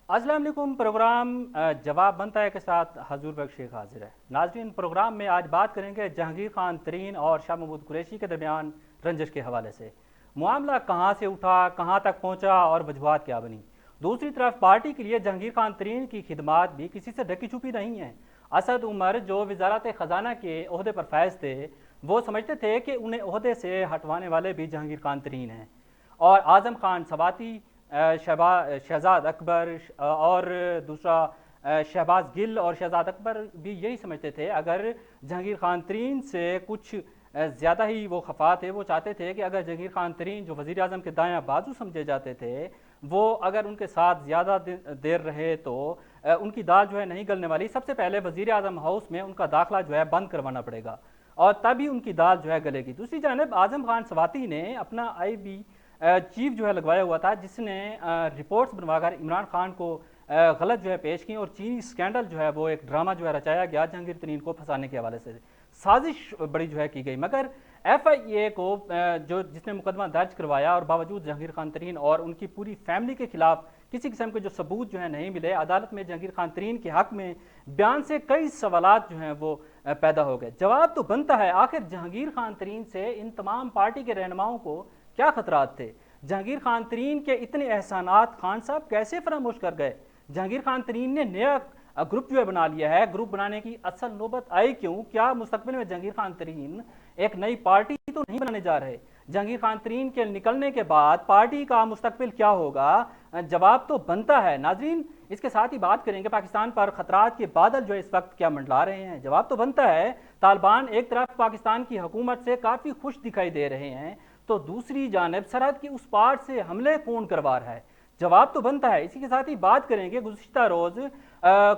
अस्सलाम वालेकुम। प्रोग्राम जवाब बनता है के साथ हजूर बख्श शेख हाजिर है। नाजरीन, प्रोग्राम में आज बात करेंगे जहांगीर खान तरीन और शाह महमूद कुरैशी के दरमियान रंजिश के हवाले से। मामला कहाँ से उठा, कहाँ तक पहुँचा और वजूहात क्या बनी। दूसरी तरफ पार्टी के लिए जहांगीर खान तरीन की खिदमात भी किसी से ढकी छुपी नहीं है। असद उमर जो वजारत ख़जाना के ओहदे पर फैज़ थे, वो समझते थे कि उन्हें ओहदे से हटवाने वाले भी जहांगीर खान तरीन हैं। और आज़म खान सवाती, शहजाद अकबर और दूसरा शहबाज गिल और शहजाद अकबर भी यही समझते थे, अगर जहांगीर खान तरीन से कुछ ज़्यादा ही वो खफा थे। वो चाहते थे कि अगर जहांगीर खान तरीन जो वज़ीर आज़म के दायां बाजू समझे जाते थे, वो अगर उनके साथ ज़्यादा देर रहे तो उनकी दाल जो है नहीं गलने वाली। सबसे पहले वज़ीर आज़म हाउस में उनका दाखिला जो है बंद करवाना पड़ेगा और तभी उनकी दाल जो है गलेगी। दूसरी जानब आज़म खान सवाती ने अपना IB चीफ जो है लगवाया हुआ था, जिसने रिपोर्ट्स बनवाकर इमरान खान को गलत जो है पेश की और चीनी स्कैंडल जो है वो एक ड्रामा जो है रचाया गया जहांगीर तरीन को फंसाने के हवाले से। साजिश बड़ी जो है की गई, मगर FIA को जो जिसने मुकदमा दर्ज करवाया और बावजूद जहांगीर खान तरीन और उनकी पूरी फैमिली के खिलाफ किसी किस्म के जो सबूत जो है नहीं मिले, अदालत में जहांगीर खान तरीन के हक में बयान से कई सवालात जो हैं वो पैदा हो गए। जवाब तो बनता है, आखिर जहांगीर खान तरीन से इन तमाम पार्टी के रहनुमाओं को क्या खतरात थे। जहांगीर खान तरीन के इतने एहसानात खान साहब कैसे फरामोश कर गए। जहांगीर खान तरीन ने नया ग्रुप जो है बना लिया है, ग्रुप बनाने की असल नौबत आई क्यों? क्या मुस्तकबिल में जहांगीर खान तरीन एक नई पार्टी तो नहीं बनाने जा रहे? जहांगीर खान तरीन के निकलने के बाद पार्टी का मुस्तकबिल क्या होगा? जवाब तो बनता है। नाजरीन, इसके साथ ही बात करेंगे पाकिस्तान पर खतरात के बादल जो इस वक्त क्या मंडला रहे हैं। जवाब तो बनता है, तालिबान एक तरफ पाकिस्तान की हुकूमत से काफ़ी खुश दिखाई दे रहे हैं, तो दूसरी जानब सरहद की उस पार से हमले कौन करवा रहा है। जवाब तो बनता है। इसी के साथ ही बात करेंगे गुज़िश्ता रोज़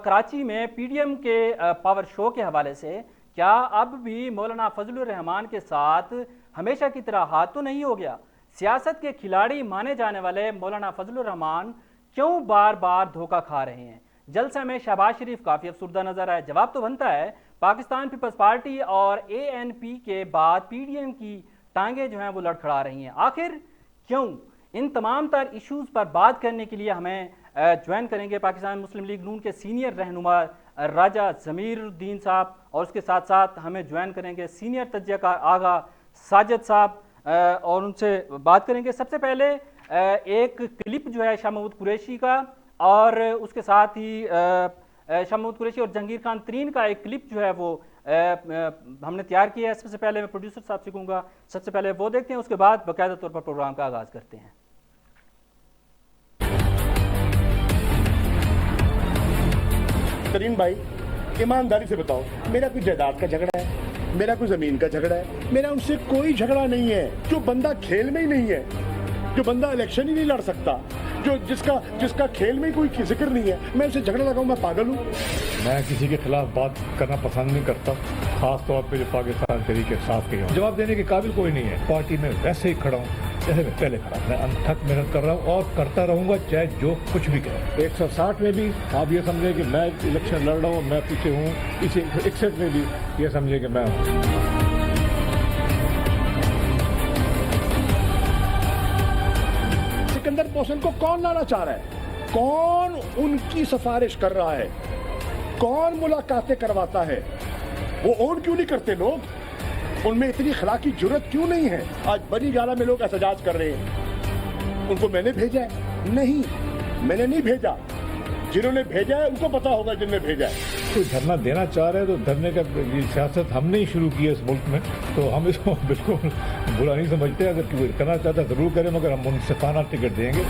कराची में PDM के पावर शो के हवाले से। क्या अब भी मौलाना फजलुर रहमान के साथ हमेशा की तरह हाथ तो नहीं हो गया? सियासत के खिलाड़ी माने जाने वाले मौलाना फजलुर रहमान क्यों बार बार धोखा खा रहे हैं? जलसा में शहबाज शरीफ काफ़ी अफसुर्दा नजर आए। जवाब तो बनता है, पाकिस्तान पीपल्स पार्टी और ANP के बाद PDM की टांगे जो हैं वो लड़खड़ा रही हैं। आखिर क्यों? इन तमाम तर इश्यूज़ पर बात करने के लिए हमें ज्वाइन करेंगे पाकिस्तान मुस्लिम लीग नून के सीनियर रहनुमा राजा ज़मीरुद्दीन साहब, और उसके साथ साथ हमें ज्वाइन करेंगे सीनियर तज्ज़ियाकार आगा साजिद साहब, और उनसे बात करेंगे। सबसे पहले एक क्लिप जो है शाह महमूद कुरैशी का, और उसके साथ ही शाह महमूद कुरैशी और जहांगीर खान तरीन का एक क्लिप जो है वो हमने तैयार किया है। सबसे पहले मैं प्रोड्यूसर साहब से कहूँगा सबसे पहले वो देखते हैं, उसके बाद बाकायदा तौर पर प्रोग्राम का आगाज़ करते हैं। तरीन भाई, ईमानदारी से बताओ, मेरा कोई जायदाद का झगड़ा है, मेरा कोई जमीन का झगड़ा है? मेरा उनसे कोई झगड़ा नहीं है। जो बंदा खेल में ही नहीं है, जो बंदा इलेक्शन ही नहीं लड़ सकता, जो जिसका खेल में कोई जिक्र नहीं है, मैं उसे झगड़ा लगाऊं? मैं पागल हूँ? मैं किसी के खिलाफ बात करना पसंद नहीं करता, खास तौर पे जो पाकिस्तान तरीके साफ के। जवाब देने के काबिल कोई नहीं है। पार्टी में वैसे ही खड़ा हूँ जैसे मैं पहले खड़ा। मैं अनथक मेहनत कर रहा हूँ और करता रहूंगा, चाहे जो कुछ भी कहे। 160 में भी आप ये समझे कि मैं इलेक्शन लड़ रहा हूँ, मैं पीछे हूँ। इसे 61 में भी ये समझे कि मैं हूँ। सिकंदर पोसन को कौन लाना चाह रहा है? कौन उनकी सिफारिश कर रहा है? कौन मुलाकातें करवाता है? वो ऑन क्यों नहीं करते लोग? उनमें इतनी अखलाकी जुर्रत क्यों नहीं है? आज बड़ी गाला में लोग एहतजाज कर रहे हैं। उनको मैंने भेजा है? नहीं, मैंने नहीं भेजा। जिन्होंने भेजा है उनको पता होगा जिनने भेजा है। कोई धरना देना चाह रहे हैं तो धरने का सियासत हमने ही शुरू की है इस मुल्क में, तो हम इसको बिल्कुल बुरा नहीं समझते। अगर कोई करना चाहता है जरूर करें, मगर हम मुनसिफाना टिकट देंगे।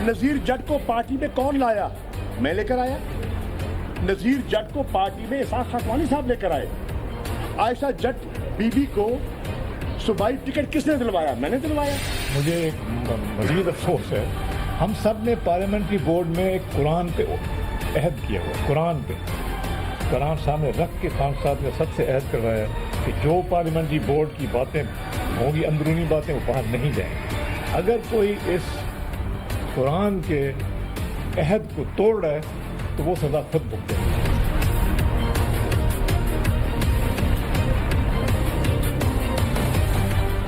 नजीर जट को पार्टी में कौन लाया? मैं लेकर आया। नजीर जट को पार्टी में इसाक खाकवानी साहब लेकर आए। आयशा जट बीबी को सूबाई टिकट किसने दिलवाया? मैंने दिलवाया। मुझे एक मजीद अफसोस है, हम सब ने पार्लियामेंट्री बोर्ड में एक कुरान पे अहद किया हुआ। कुरान सामने रख के खान साहब ने सबसे अहद करवाया कि जो पार्लियामेंट्री बोर्ड की बातें होंगी, अंदरूनी बातें, वो बाहर नहीं जाएंगी। अगर कोई इस कुरान के अहद को तोड़ रहा है तो वो सजा खुद भुगतेगा।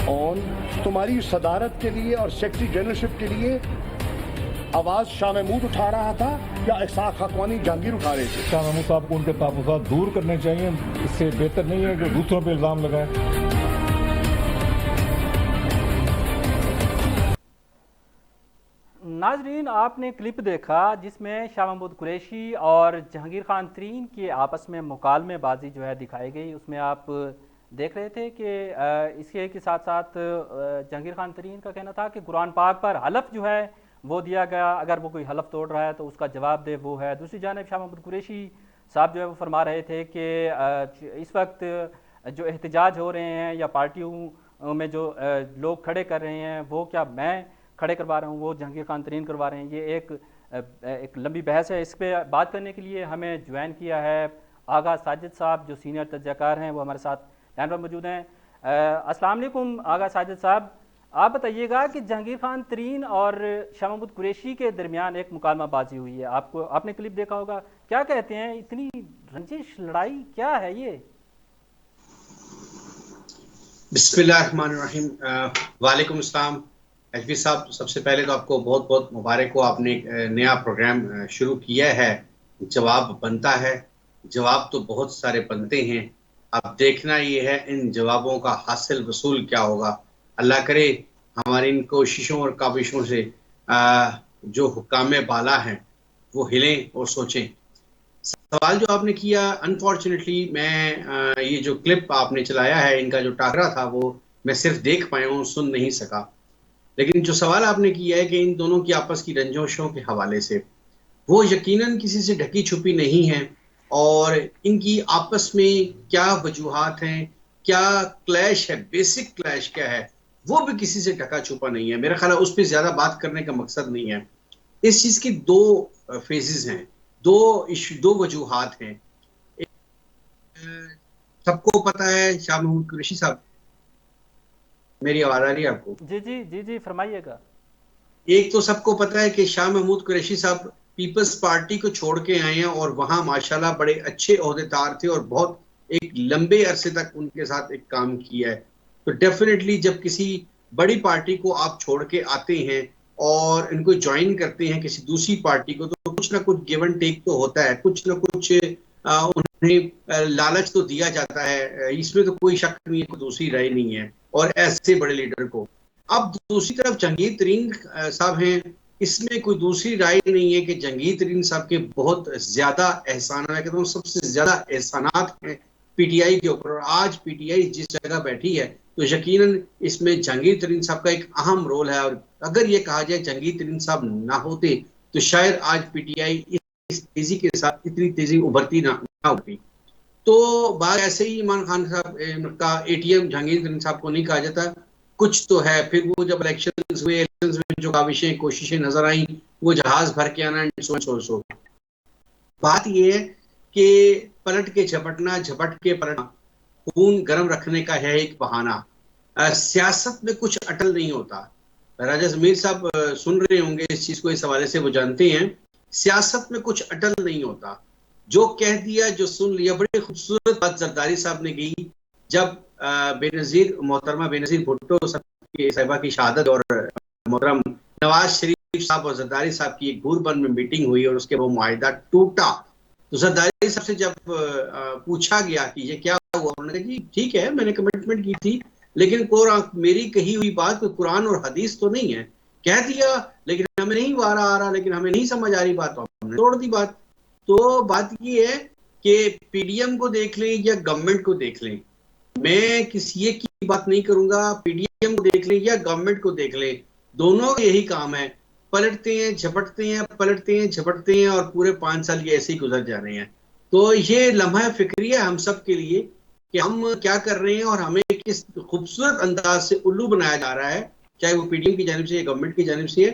ऑन तुम्हारी सदारत के लिए और सेक्रेटरी जनरलशिप के लिए आवाज शाह महमूद उठा रहा था या इसाक खाकवानी जहांगीर उठा रहे थे? शाह महमूद साहब को उनके ताल्लुकात दूर करने चाहिए। इससे बेहतर नहीं है कि दूसरों पे इल्जाम लगाए। नाजरीन, आपने क्लिप देखा जिसमें शाह महमूद कुरैशी और जहांगीर खान तरीन के आपस में मुकालमेबाजी जो है दिखाई गई। उसमें आप देख रहे थे कि इसके के साथ साथ जहांगीर खान तरीन का कहना था कि कुरान पाक पर हलफ जो है वो दिया गया, अगर वो कोई हलफ तोड़ रहा है तो उसका जवाब दे वो है। दूसरी जानिब शाह महमूद कुरैशी साहब जो है वो फरमा रहे थे कि इस वक्त जो एहतजाज हो रहे हैं या पार्टियों में जो लोग खड़े कर रहे हैं वो क्या मैं खड़े करवा रहा हूँ, वो जहांगीर खान तरीन करवा रहे हैं। ये एक लंबी बहस है। इस पर बात करने के लिए हमें ज्वाइन किया है आगा साजिद साहब जो सीनियर तज्ज़ाकार हैं, वो हमारे साथ लाइन पर मौजूद हैं। अस्सलाम वालेकुम आगा साजिद साहब, आप बताइएगा कि जहांगीर खान तरीन और शाह महमूद कुरैशी के दरमियान एक मुकालमाबाजी हुई है, आपने क्लिप देखा होगा, क्या कहते हैं, इतनी रंजिश लड़ाई क्या है ये? बिस्मिल्लाहिर्रहमानिर्रहीम। वालेकुम अस्सलाम। एचपी साहब, सबसे पहले तो आपको बहुत बहुत मुबारक हो, आपने एक नया प्रोग्राम शुरू किया है। जवाब बनता है, जवाब तो बहुत सारे बनते हैं, अब देखना ये है इन जवाबों का हासिल वसूल क्या होगा। अल्लाह करे हमारी इन कोशिशों और काविशों से जो हुक्काम बाला हैं वो हिलें और सोचें। सवाल जो आपने किया, अनफॉर्चुनेटली मैं ये जो क्लिप आपने चलाया है, इनका जो टाकरा था वो मैं सिर्फ देख पाया हूँ, सुन नहीं सका। लेकिन जो सवाल आपने किया है कि इन दोनों की आपस की रंजोशों के हवाले से, वो यकीनन किसी से ढकी छुपी नहीं है और इनकी आपस में क्या वजूहात हैं, क्या क्लैश है, बेसिक क्लैश क्या है, वो भी किसी से ढका छुपा नहीं है। मेरा ख्याल है उस पर ज्यादा बात करने का मकसद नहीं है। इस चीज की दो फेजेस हैं, दो वजूहात हैं। सबको पता है शाह महमूद कुरैशी साहब, मेरी आवाज आ रही है आपको? जी जी जी जी, फरमाइएगा। एक तो सबको पता है कि शाह महमूद कुरैशी साहब पीपल्स पार्टी को छोड़ के आए हैं और वहां माशाल्लाह बड़े अच्छे ओहदेदार थे और बहुत एक लंबे अरसे तक उनके साथ एक काम किया है। तो डेफिनेटली जब किसी बड़ी पार्टी को आप छोड़ के आते हैं और इनको ज्वाइन करते हैं किसी दूसरी पार्टी को, तो कुछ ना कुछ गिव एंड टेक तो होता है, कुछ ना कुछ उन्हें लालच तो दिया जाता है, इसमें तो कोई शक नहीं है, कोई दूसरी राय नहीं है। और ऐसे बड़े लीडर को, अब दूसरी तरफ जहांगीर तरीन साहब हैं, इसमें कोई दूसरी राय नहीं है कि जहांगीर तरीन साहब के बहुत ज्यादा एहसान, मैं कहता हूँ सबसे ज्यादा एहसानात हैं पीटीआई के ऊपर। और आज पीटीआई जिस जगह बैठी है तो यकीनन इसमें जहांगीर तरीन साहब का एक अहम रोल है। और अगर ये कहा जाए जहांगीर तरीन साहब ना होते तो शायद आज पीटीआई इस तेजी के साथ इतनी तेजी उभरती ना होती। तो बात ऐसे ही इमरान खान साहब का एटीएम जहांगीर तरीन साहब को नहीं कहा जाता, कुछ तो है। फिर वो जब इलेक्शंस हुए, इलेक्शंस में जो काविशें कोशिशें नजर आई, वो जहाज भर के आना, सो बात ये है कि पलट के झपटना, झपट के पलटना, खून गर्म रखने का है एक बहाना। सियासत में कुछ अटल नहीं होता। राजा जमीर साहब सुन रहे होंगे इस चीज को, इस हवाले से वो जानते हैं सियासत में कुछ अटल नहीं होता। जो कह दिया, जो सुन लिया। बड़ी खूबसूरत बात जरदारी साहब ने की जब बेनजीर मोहतरमा बेनजीर भुट्टो साहिबा की शहादत और मोहतरम नवाज शरीफ साहब और जरदारी साहब की एक भूरबन में मीटिंग हुई और उसके वो मुआहिदा टूटा। तो जरदारी साहब से जब पूछा गया कि ये क्या हुआ, उन्होंने कहा जी ठीक है, मैंने कमिटमेंट की थी, लेकिन मेरी कही हुई बात कोई कुरान और हदीस तो नहीं है। कह दिया लेकिन हमें नहीं वारा आ रहा, लेकिन हमें नहीं समझ आ रही बात, तो हमने तोड़ दी बात। तो बात ये है कि पीडीएम को देख लें या गवर्नमेंट को देख लें, मैं किसी एक की बात नहीं करूंगा, पीडीएम को देख लें या गवर्नमेंट को देख लें, दोनों का यही काम है, पलटते हैं झपटते हैं, पलटते हैं झपटते हैं और पूरे 5 साल ये ऐसे ही गुजर जा रहे हैं। तो ये लम्हा फिक्री है हम सब के लिए कि हम क्या कर रहे हैं और हमें किस खूबसूरत अंदाज से उल्लू बनाया जा रहा है, चाहे वो पीडीएम की जानिब से या गवर्नमेंट की जानिब से है।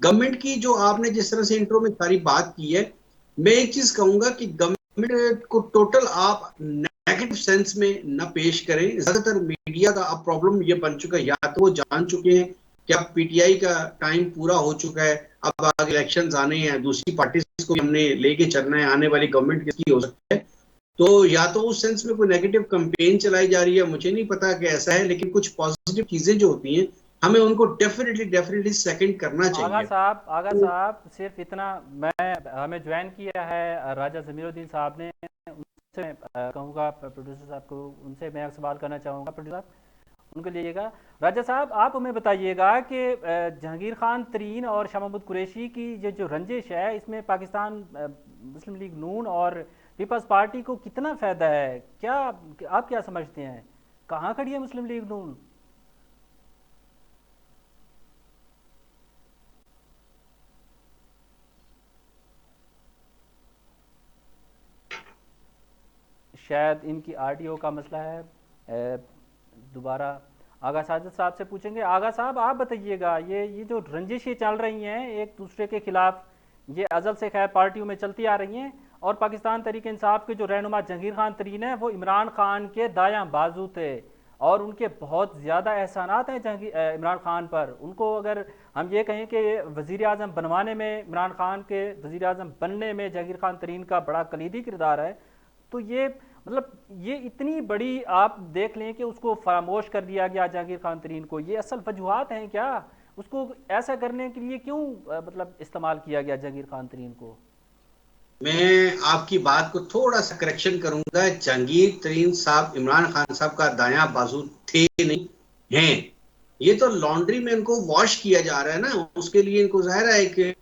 गवर्नमेंट की जो आपने जिस तरह से इंट्रो में सारी बात की है, मैं एक चीज कहूंगा कि गवर्नमेंट को टोटल आप नेगेटिव सेंस में न पेश करें। ज्यादातर मीडिया का अब प्रॉब्लम ये बन चुका है, या तो वो जान चुके हैं कि अब पीटीआई का टाइम पूरा हो चुका है, अब आगे इलेक्शंस आने हैं, दूसरी पार्टी को हमने लेके चलना है, आने वाली गवर्नमेंट किसकी हो सकती है, तो या तो उस सेंस में कोई नेगेटिव कैंपेन चलाई जा रही है, मुझे नहीं पता कि ऐसा है, लेकिन कुछ पॉजिटिव चीजें जो होती हैं हमें उनको डेफिनेटली सेकंड करना चाहिए। आगा तो साहब सिर्फ इतना, मैं हमें ज्वाइन किया है राजा जमीरुद्दीन साहब ने, उनसे कहूँगा प्रोड्यूसर साहब को, उनसे मैं एक सवाल करना चाहूँगा प्रोड्यूसर साहब, उनको लीजिएगा। राजा साहब आप हमें बताइएगा कि जहांगीर खान तरीन और शाह महमूद कुरैशी की ये जो रंजिश है, इसमें पाकिस्तान मुस्लिम लीग नून और पीपल्स पार्टी को कितना फ़ायदा है? क्या आप क्या समझते हैं, कहाँ खड़ी है मुस्लिम लीग नून? शायद इनकी आरटीओ का मसला है। दोबारा आगा साजिद साहब से पूछेंगे। आगा साहब आप बताइएगा, ये जो रंजिशें चल रही हैं एक दूसरे के खिलाफ, ये अज़ल से खैर पार्टियों में चलती आ रही हैं, और पाकिस्तान तहरीक इंसाफ के जो रहनुमा जहांगीर खान तरीन है वो इमरान खान के दायां बाजू थे, और उनके बहुत ज़्यादा एहसानात हैं इमरान खान पर। उनको अगर हम ये कहें कि वज़ीर आज़म बनवाने में, इमरान खान के वज़ीर आज़म बनने में जहांगीर खान तरीन का बड़ा कलीदी किरदार है, तो ये मतलब ये इतनी बड़ी आप देख लें कि उसको फरामोश कर दिया गया जहांगीर खान तरीन को, ये असल वजूहात हैं क्या? उसको ऐसा करने के लिए क्यों मतलब इस्तेमाल किया गया जहांगीर खान तरीन को? मैं आपकी बात को थोड़ा सा करेक्शन करूंगा। जहांगीर तरीन साहब इमरान खान साहब का दायां बाजू थे नहीं, हैं। ये तो लॉन्ड्री में इनको वॉश किया जा रहा है ना, उसके लिए इनको जाहिर है कि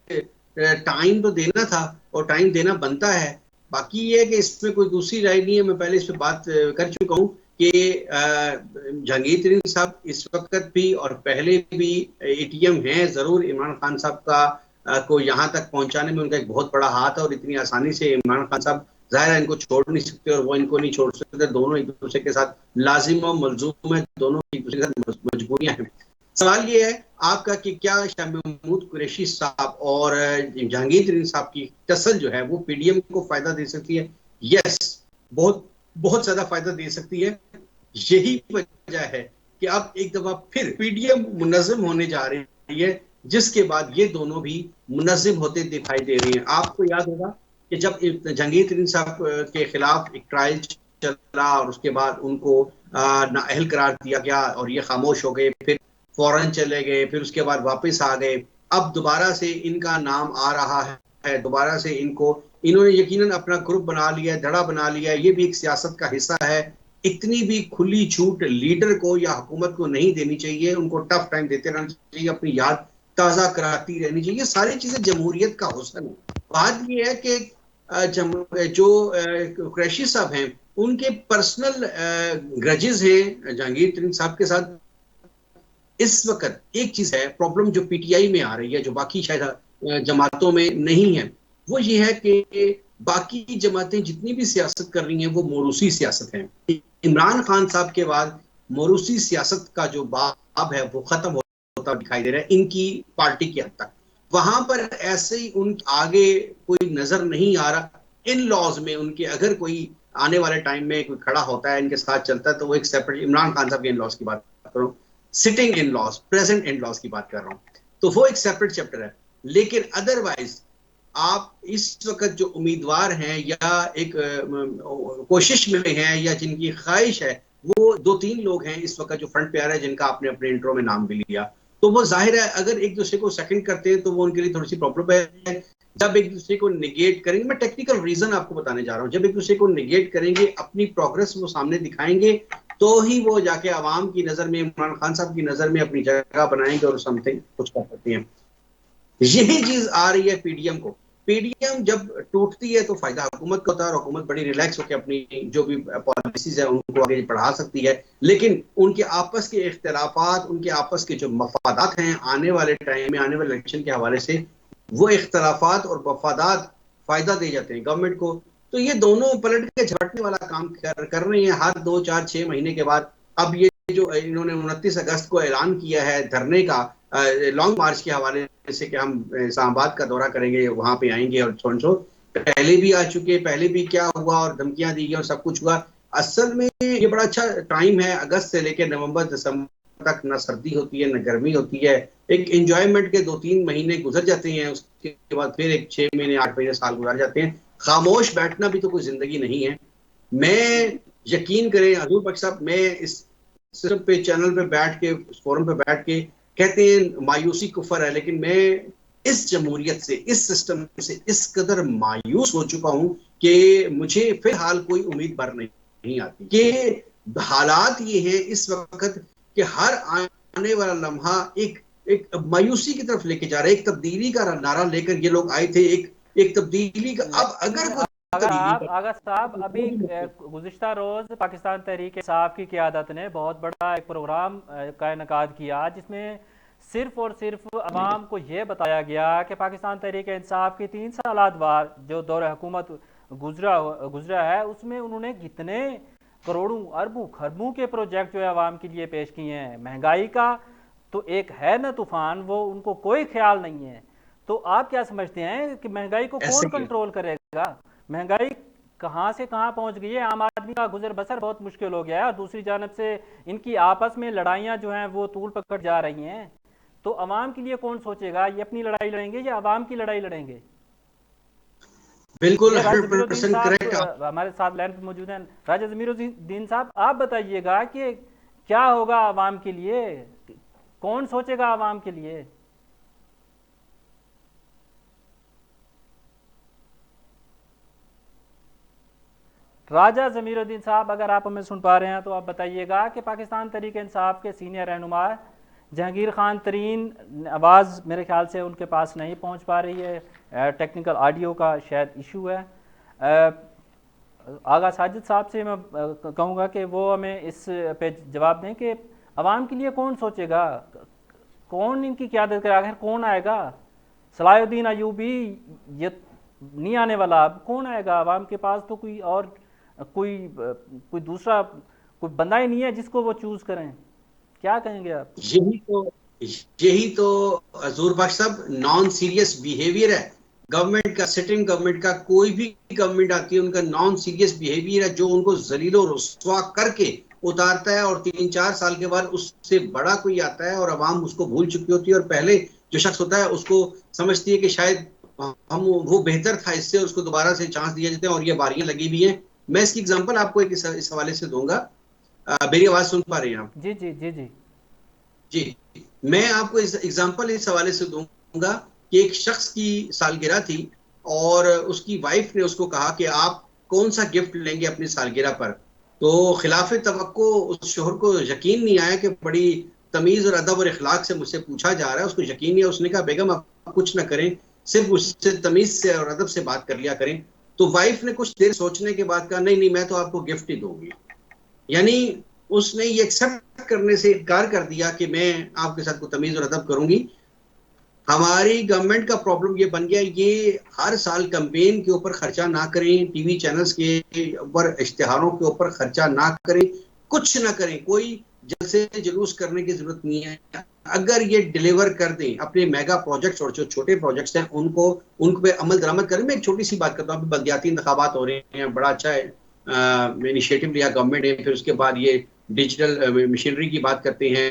टाइम तो देना था और टाइम देना बनता है। बाकी ये है कि इसमें कोई दूसरी राय नहीं है, मैं पहले इस पर बात कर चुका हूँ कि जहांगीर तरीन साहब इस वक्त भी और पहले भी एटीएम हैं जरूर। इमरान खान साहब का को यहाँ तक पहुंचाने में उनका एक बहुत बड़ा हाथ है, और इतनी आसानी से इमरान खान साहब जाहिर है इनको छोड़ नहीं सकते और वो इनको नहीं छोड़ सकते। दोनों एक दूसरे के साथ लाजिम और मलजूम है, दोनों एक दूसरे के साथ मजबूरियां हैं। सवाल ये है आपका कि क्या शाह महमूद कुरैशी साहब और जहांगीर तरीन साहब की टसल जो है वो पीडीएम को फायदा दे सकती है? यस, बहुत बहुत ज्यादा फायदा दे सकती है। यही वजह है कि अब एक दफा फिर पीडीएम मुनज़्ज़म होने जा रही है, जिसके बाद ये दोनों भी मुनज़्ज़म होते दिखाई दे रही हैं। आपको याद होगा कि जब जहांगीर तरीन साहब के खिलाफ एक ट्रायल चला और उसके बाद उनको नाअहल करार दिया गया और ये खामोश हो गए, फिर फौरन चले गए, फिर उसके बाद वापस आ गए। अब दोबारा से इनका नाम आ रहा है, दोबारा से इन्होंने यकीनन अपना ग्रुप बना लिया, धड़ा बना लिया। ये भी एक सियासत का हिस्सा है। इतनी भी खुली छूट लीडर को या हुकूमत को नहीं देनी चाहिए, उनको टफ टाइम देते रहना चाहिए, अपनी याद ताज़ा कराती रहनी चाहिए। सारी चीजें जमहूरियत का हुस्न है। बात ये है कि जो कुरैशी साहब हैं उनके पर्सनल ग्रजेस हैं जहांगीर तरीन साहब के साथ। इस वक्त एक चीज है प्रॉब्लम जो पीटीआई में आ रही है, जो बाकी शायद जमातों में नहीं है, वो ये है कि बाकी जमातें जितनी भी सियासत कर रही हैं वो मोरूसी सियासत है। इमरान खान साहब के बाद मोरूसी सियासत का जो बाब है वो खत्म होता दिखाई दे रहा है इनकी पार्टी की हद तक। वहां पर ऐसे ही उन आगे कोई नजर नहीं आ रहा। इन लॉज में उनके अगर कोई आने वाले टाइम में कोई खड़ा होता है, इनके साथ चलता है, तो वो एक सेपरेट, इमरान खान साहब के इन लॉज की बात कर रहा हूँ, sitting in laws, present in laws की बात कर रहा हूं, तो वो एक सेपरेट चैप्टर है। लेकिन अदरवाइज आप इस वक्त जो उम्मीदवार हैं या एक कोशिश में हैं या जिनकी ख्वाहिश है, वो 2-3 लोग हैं इस वक्त जो फ्रंट पे आ रहे हैं, जिनका आपने अपने इंट्रो में नाम भी लिया। तो वो जाहिर है अगर एक दूसरे को सेकंड करते हैं तो वो उनके लिए थोड़ी सी प्रॉब्लम है। जब एक दूसरे को निगेट करेंगे, मैं टेक्निकल रीजन आपको बताने जा रहा हूं, जब एक दूसरे को निगेट करेंगे, अपनी प्रोग्रेस वो सामने दिखाएंगे, तो ही वो जाके आवाम की नजर में, इमरान खान साहब की नजर में अपनी जगह बनाएंगे और समथिंग कुछ कर सकते हैं। यही चीज आ रही है पीडीएम को। पीडीएम जब टूटती है तो फायदा हुकूमत को होता है और हुकूमत बड़ी रिलैक्स होकर अपनी जो भी पॉलिसीज है उनको आगे बढ़ा सकती है। लेकिन उनके आपस के इख्तलाफात, उनके आपस के जो मफादात हैं आने वाले टाइम में, आने वाले इलेक्शन के हवाले से, वो इख्तलाफात और मफादात फायदा दे जाते हैं गवर्नमेंट को। तो ये दोनों पलट के झपटने वाला काम कर रहे हैं हर 2, 4, 6 महीने के बाद। अब ये जो इन्होंने 29 अगस्त को ऐलान किया है धरने का, लॉन्ग मार्च के हवाले से कि हम इस्लामाबाद का दौरा करेंगे, वहां पे आएंगे और सो पहले भी आ चुके, पहले भी क्या हुआ और धमकियां दी गई और सब कुछ हुआ। असल में ये बड़ा अच्छा टाइम है, अगस्त से लेकर नवंबर दिसंबर तक न सर्दी होती है न गर्मी होती है। एक एंजॉयमेंट के 2-3 महीने गुजर जाते हैं, उसके बाद फिर एक 6 महीने 8 महीने साल गुजर जाते हैं। खामोश बैठना भी तो कोई जिंदगी नहीं है। मैं यकीन करें हजूर बख्श साहब, मैं इस सिस्टम पे, चैनल पे बैठ के, फोरम पे बैठ के कहते हैं मायूसी कुफर है, लेकिन मैं इस जमहूरियत से, इस सिस्टम से इस कदर मायूस हो चुका हूं कि मुझे फिलहाल कोई उम्मीद भर नहीं आती कि हालात ये हैं इस वक्त कि हर आने वाला लम्हा एक मायूसी की तरफ लेके जा रहा है। एक तब्दीली का नारा लेकर ये लोग आए थे, एक तब्दीली का, अब अगर कोई आगा साहब, अभी गुज़िश्ता रोज़ पाकिस्तान तहरीक इंसाफ की क़यादत ने बहुत बड़ा एक प्रोग्राम का इनेकाद किया, जिसमें सिर्फ और सिर्फ अवाम को ये बताया गया कि पाकिस्तान तहरीक इंसाफ की 3 साल बाद जो दौर हुकूमत गुजरा है, उसमें उन्होंने कितने करोड़ों अरबों खरबों के प्रोजेक्ट जो है अवाम के लिए पेश किए हैं। महंगाई का तो एक है ना तूफान, वो उनको कोई ख्याल नहीं है। तो आप क्या समझते हैं कि महंगाई को कौन कंट्रोल करेगा? महंगाई कहाँ से कहाँ पहुँच गई है, आम आदमी का गुजर बसर बहुत मुश्किल हो गया है, और दूसरी जानब से इनकी आपस में लड़ाइयाँ जो हैं वो तूल पकड़ जा रही हैं। तो अवाम के लिए कौन सोचेगा? ये अपनी लड़ाई लड़ेंगे या अवाम की लड़ाई लड़ेंगे? बिल्कुल 100% करेक्ट। हमारे साथ लाइन पे मौजूद हैं राजा ज़मीरुद्दीन साहब, आप बताइएगा कि क्या होगा अवाम के लिए, कौन सोचेगा अवाम के लिए? राजा ज़मीरुद्दीन साहब, अगर आप हमें सुन पा रहे हैं तो आप बताइएगा कि पाकिस्तान तहरीक इंसाफ के सीनियर रहनुमा जहांगीर खान तरीन, आवाज़ मेरे ख्याल से उनके पास नहीं पहुंच पा रही है, टेक्निकल ऑडियो का शायद इशू है। आगा साजिद साहब से मैं कहूँगा कि वो हमें इस पे जवाब दें कि अवाम के लिए कौन सोचेगा, कौन इनकी क़यादत करेगा, आखिर कौन आएगा? सलाहुद्दीन अयूबी ये नहीं आने वाला, अब कौन आएगा? अवाम के पास तो कोई दूसरा कोई बंदा ही नहीं है जिसको वो चूज करें। क्या कहेंगे आप? यही तो हजूर बख्श साहब नॉन सीरियस बिहेवियर है गवर्नमेंट का, सिटिंग गवर्नमेंट का। कोई भी गवर्नमेंट आती है उनका नॉन सीरियस बिहेवियर है, जो उनको जलीलो रुस्वा करके उतारता है, और 3-4 साल के बाद उससे बड़ा कोई आता है और अवाम उसको भूल चुकी होती है, और पहले जो शख्स होता है उसको समझती है कि शायद वो बेहतर था इससे, उसको दोबारा से चांस दिया जाता है, और ये बारियां लगी भी हैं। मैं इसकी एग्जांपल आपको इस हवाले से दूंगा। मेरी आवाज सुन पा रहे हैं आप? जी जी जी जी जी, मैं आपको एग्जांपल इस हवाले से दूंगा कि एक शख्स की सालगिरह थी और उसकी वाइफ ने उसको कहा कि आप कौन सा गिफ्ट लेंगे अपनी सालगिरह पर। तो खिलाफ तवक्को उस शोहर को यकीन नहीं आया कि बड़ी तमीज और अदब और इखलाक से मुझसे पूछा जा रहा है, उसको यकीन नहीं है। उसने कहा बेगम आप कुछ ना करें, सिर्फ उससे तमीज से और अदब से बात कर लिया करें। तो वाइफ ने कुछ देर सोचने के बाद कहा नहीं नहीं, मैं तो आपको गिफ्ट ही दूंगी। यानी उसने ये एक्सेप्ट करने से इनकार कर दिया कि मैं आपके साथ को तमीज और अदब करूंगी। हमारी गवर्नमेंट का प्रॉब्लम ये बन गया, ये हर साल कैंपेन के ऊपर खर्चा ना करें, टीवी चैनल्स के ऊपर इश्तिहारों के ऊपर खर्चा ना करें, कुछ ना करें, कोई जलसे जुलूस करने की जरूरत नहीं है। अगर ये डिलीवर कर दें अपने मेगा प्रोजेक्ट्स और जो छोटे प्रोजेक्ट्स हैं उनको पे अमल दरामद करें। मैं एक छोटी सी बात करता हूँ, अभी बल्दियाती इंतखाबात हो रहे हैं, बड़ा अच्छा इनिशिएटिव लिया गवर्नमेंट ने। फिर उसके बाद ये डिजिटल मशीनरी की बात करते हैं,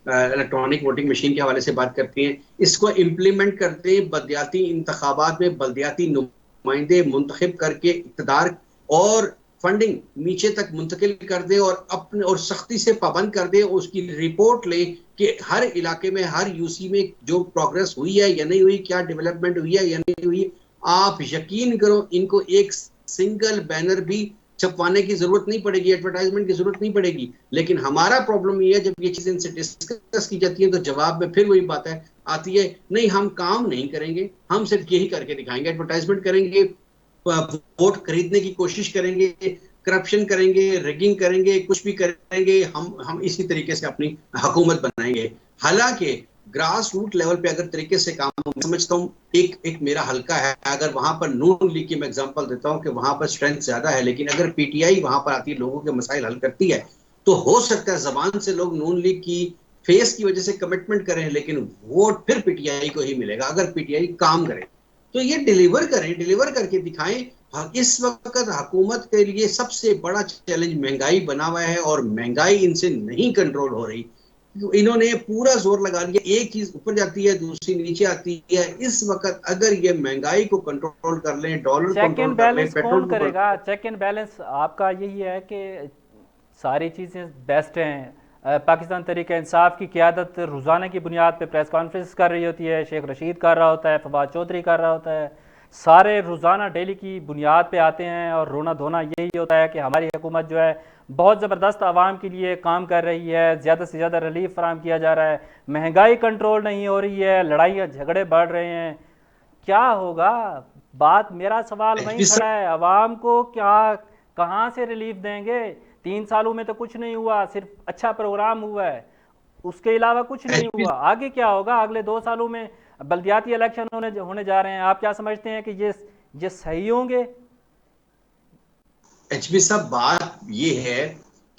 इलेक्ट्रॉनिक वोटिंग मशीन के हवाले से बात करते हैं, इसको इम्प्लीमेंट करते हैं। बल्दियाती इंतखाबात में बल्दियाती नुमाइंदे मुंतखब करके इक़्तिदार और फंडिंग नीचे तक मुंतकिल कर दे और अपने और सख्ती से पाबंद कर दे। उसकी रिपोर्ट ले कि हर इलाके में, हर यूसी में जो प्रोग्रेस हुई है या नहीं हुई, क्या डेवलपमेंट हुई है या नहीं हुई। आप यकीन करो इनको एक सिंगल बैनर भी छपवाने की जरूरत नहीं पड़ेगी, एडवर्टाइजमेंट की जरूरत नहीं पड़ेगी। लेकिन हमारा प्रॉब्लम ये है, जब ये चीजें इनसे डिस्कस की जाती है तो जवाब में फिर वही बात है आती है, नहीं हम काम नहीं करेंगे, हम सिर्फ यही करके दिखाएंगे, एडवर्टाइजमेंट करेंगे, वोट खरीदने की कोशिश करेंगे, करप्शन करेंगे, रिगिंग करेंगे, कुछ भी करेंगे, हम इसी तरीके से अपनी हुकूमत बनाएंगे। हालांकि ग्रास रूट लेवल पे अगर तरीके से काम, मैं समझता हूँ एक मेरा हल्का है, अगर वहां पर नून लीग की मैं एग्जांपल देता हूँ कि वहां पर स्ट्रेंथ ज्यादा है, लेकिन अगर पीटीआई वहां पर आती है, लोगों के मसाइल हल करती है, तो हो सकता है जबान से लोग नून लीग की फेस की वजह से कमिटमेंट करें, लेकिन वोट फिर पीटीआई को ही मिलेगा अगर पीटीआई काम करे। तो ये डिलीवर करें, डिलीवर करके दिखाएं। इस वक्त हुकूमत के लिए सबसे बड़ा चैलेंज महंगाई बना हुआ है और महंगाई इनसे नहीं कंट्रोल हो रही। इन्होंने पूरा जोर लगा लिया, एक चीज ऊपर जाती है दूसरी नीचे आती है। इस वक्त अगर ये महंगाई को कंट्रोल कर लें, डॉलर चेक कंट्रोल एंड कर लें, बैलेंस पेट्रोल कौन को करेगा? चेक एंड बैलेंस आपका यही है कि सारी चीज़ें बेस्ट हैं। पाकिस्तान तहरीक इंसाफ की क़यादत रोज़ाना की बुनियाद पे प्रेस कॉन्फ्रेंस कर रही होती है, शेख रशीद कर रहा होता है, फवाद चौधरी कर रहा होता है, सारे रोज़ाना डेली की बुनियाद पे आते हैं और रोना धोना यही होता है कि हमारी हुकूमत जो है बहुत ज़बरदस्त आवाम के लिए काम कर रही है, ज़्यादा से ज़्यादा रिलीफ फराम किया जा रहा है, महंगाई कंट्रोल नहीं हो रही है, लड़ाइयाँ झगड़े बढ़ रहे हैं। क्या होगा? बात, मेरा सवाल वहीं खड़ा है, आवाम को क्या, कहाँ से रिलीफ देंगे? 3 सालों में तो कुछ नहीं हुआ, सिर्फ अच्छा प्रोग्राम हुआ है, उसके अलावा कुछ नहीं हुआ। आगे क्या होगा? अगले 2 सालों में बल्दियाती इलेक्शन होने जा रहे हैं। आप क्या समझते हैं कि ये सही होंगे? एचपी साहब, बात ये है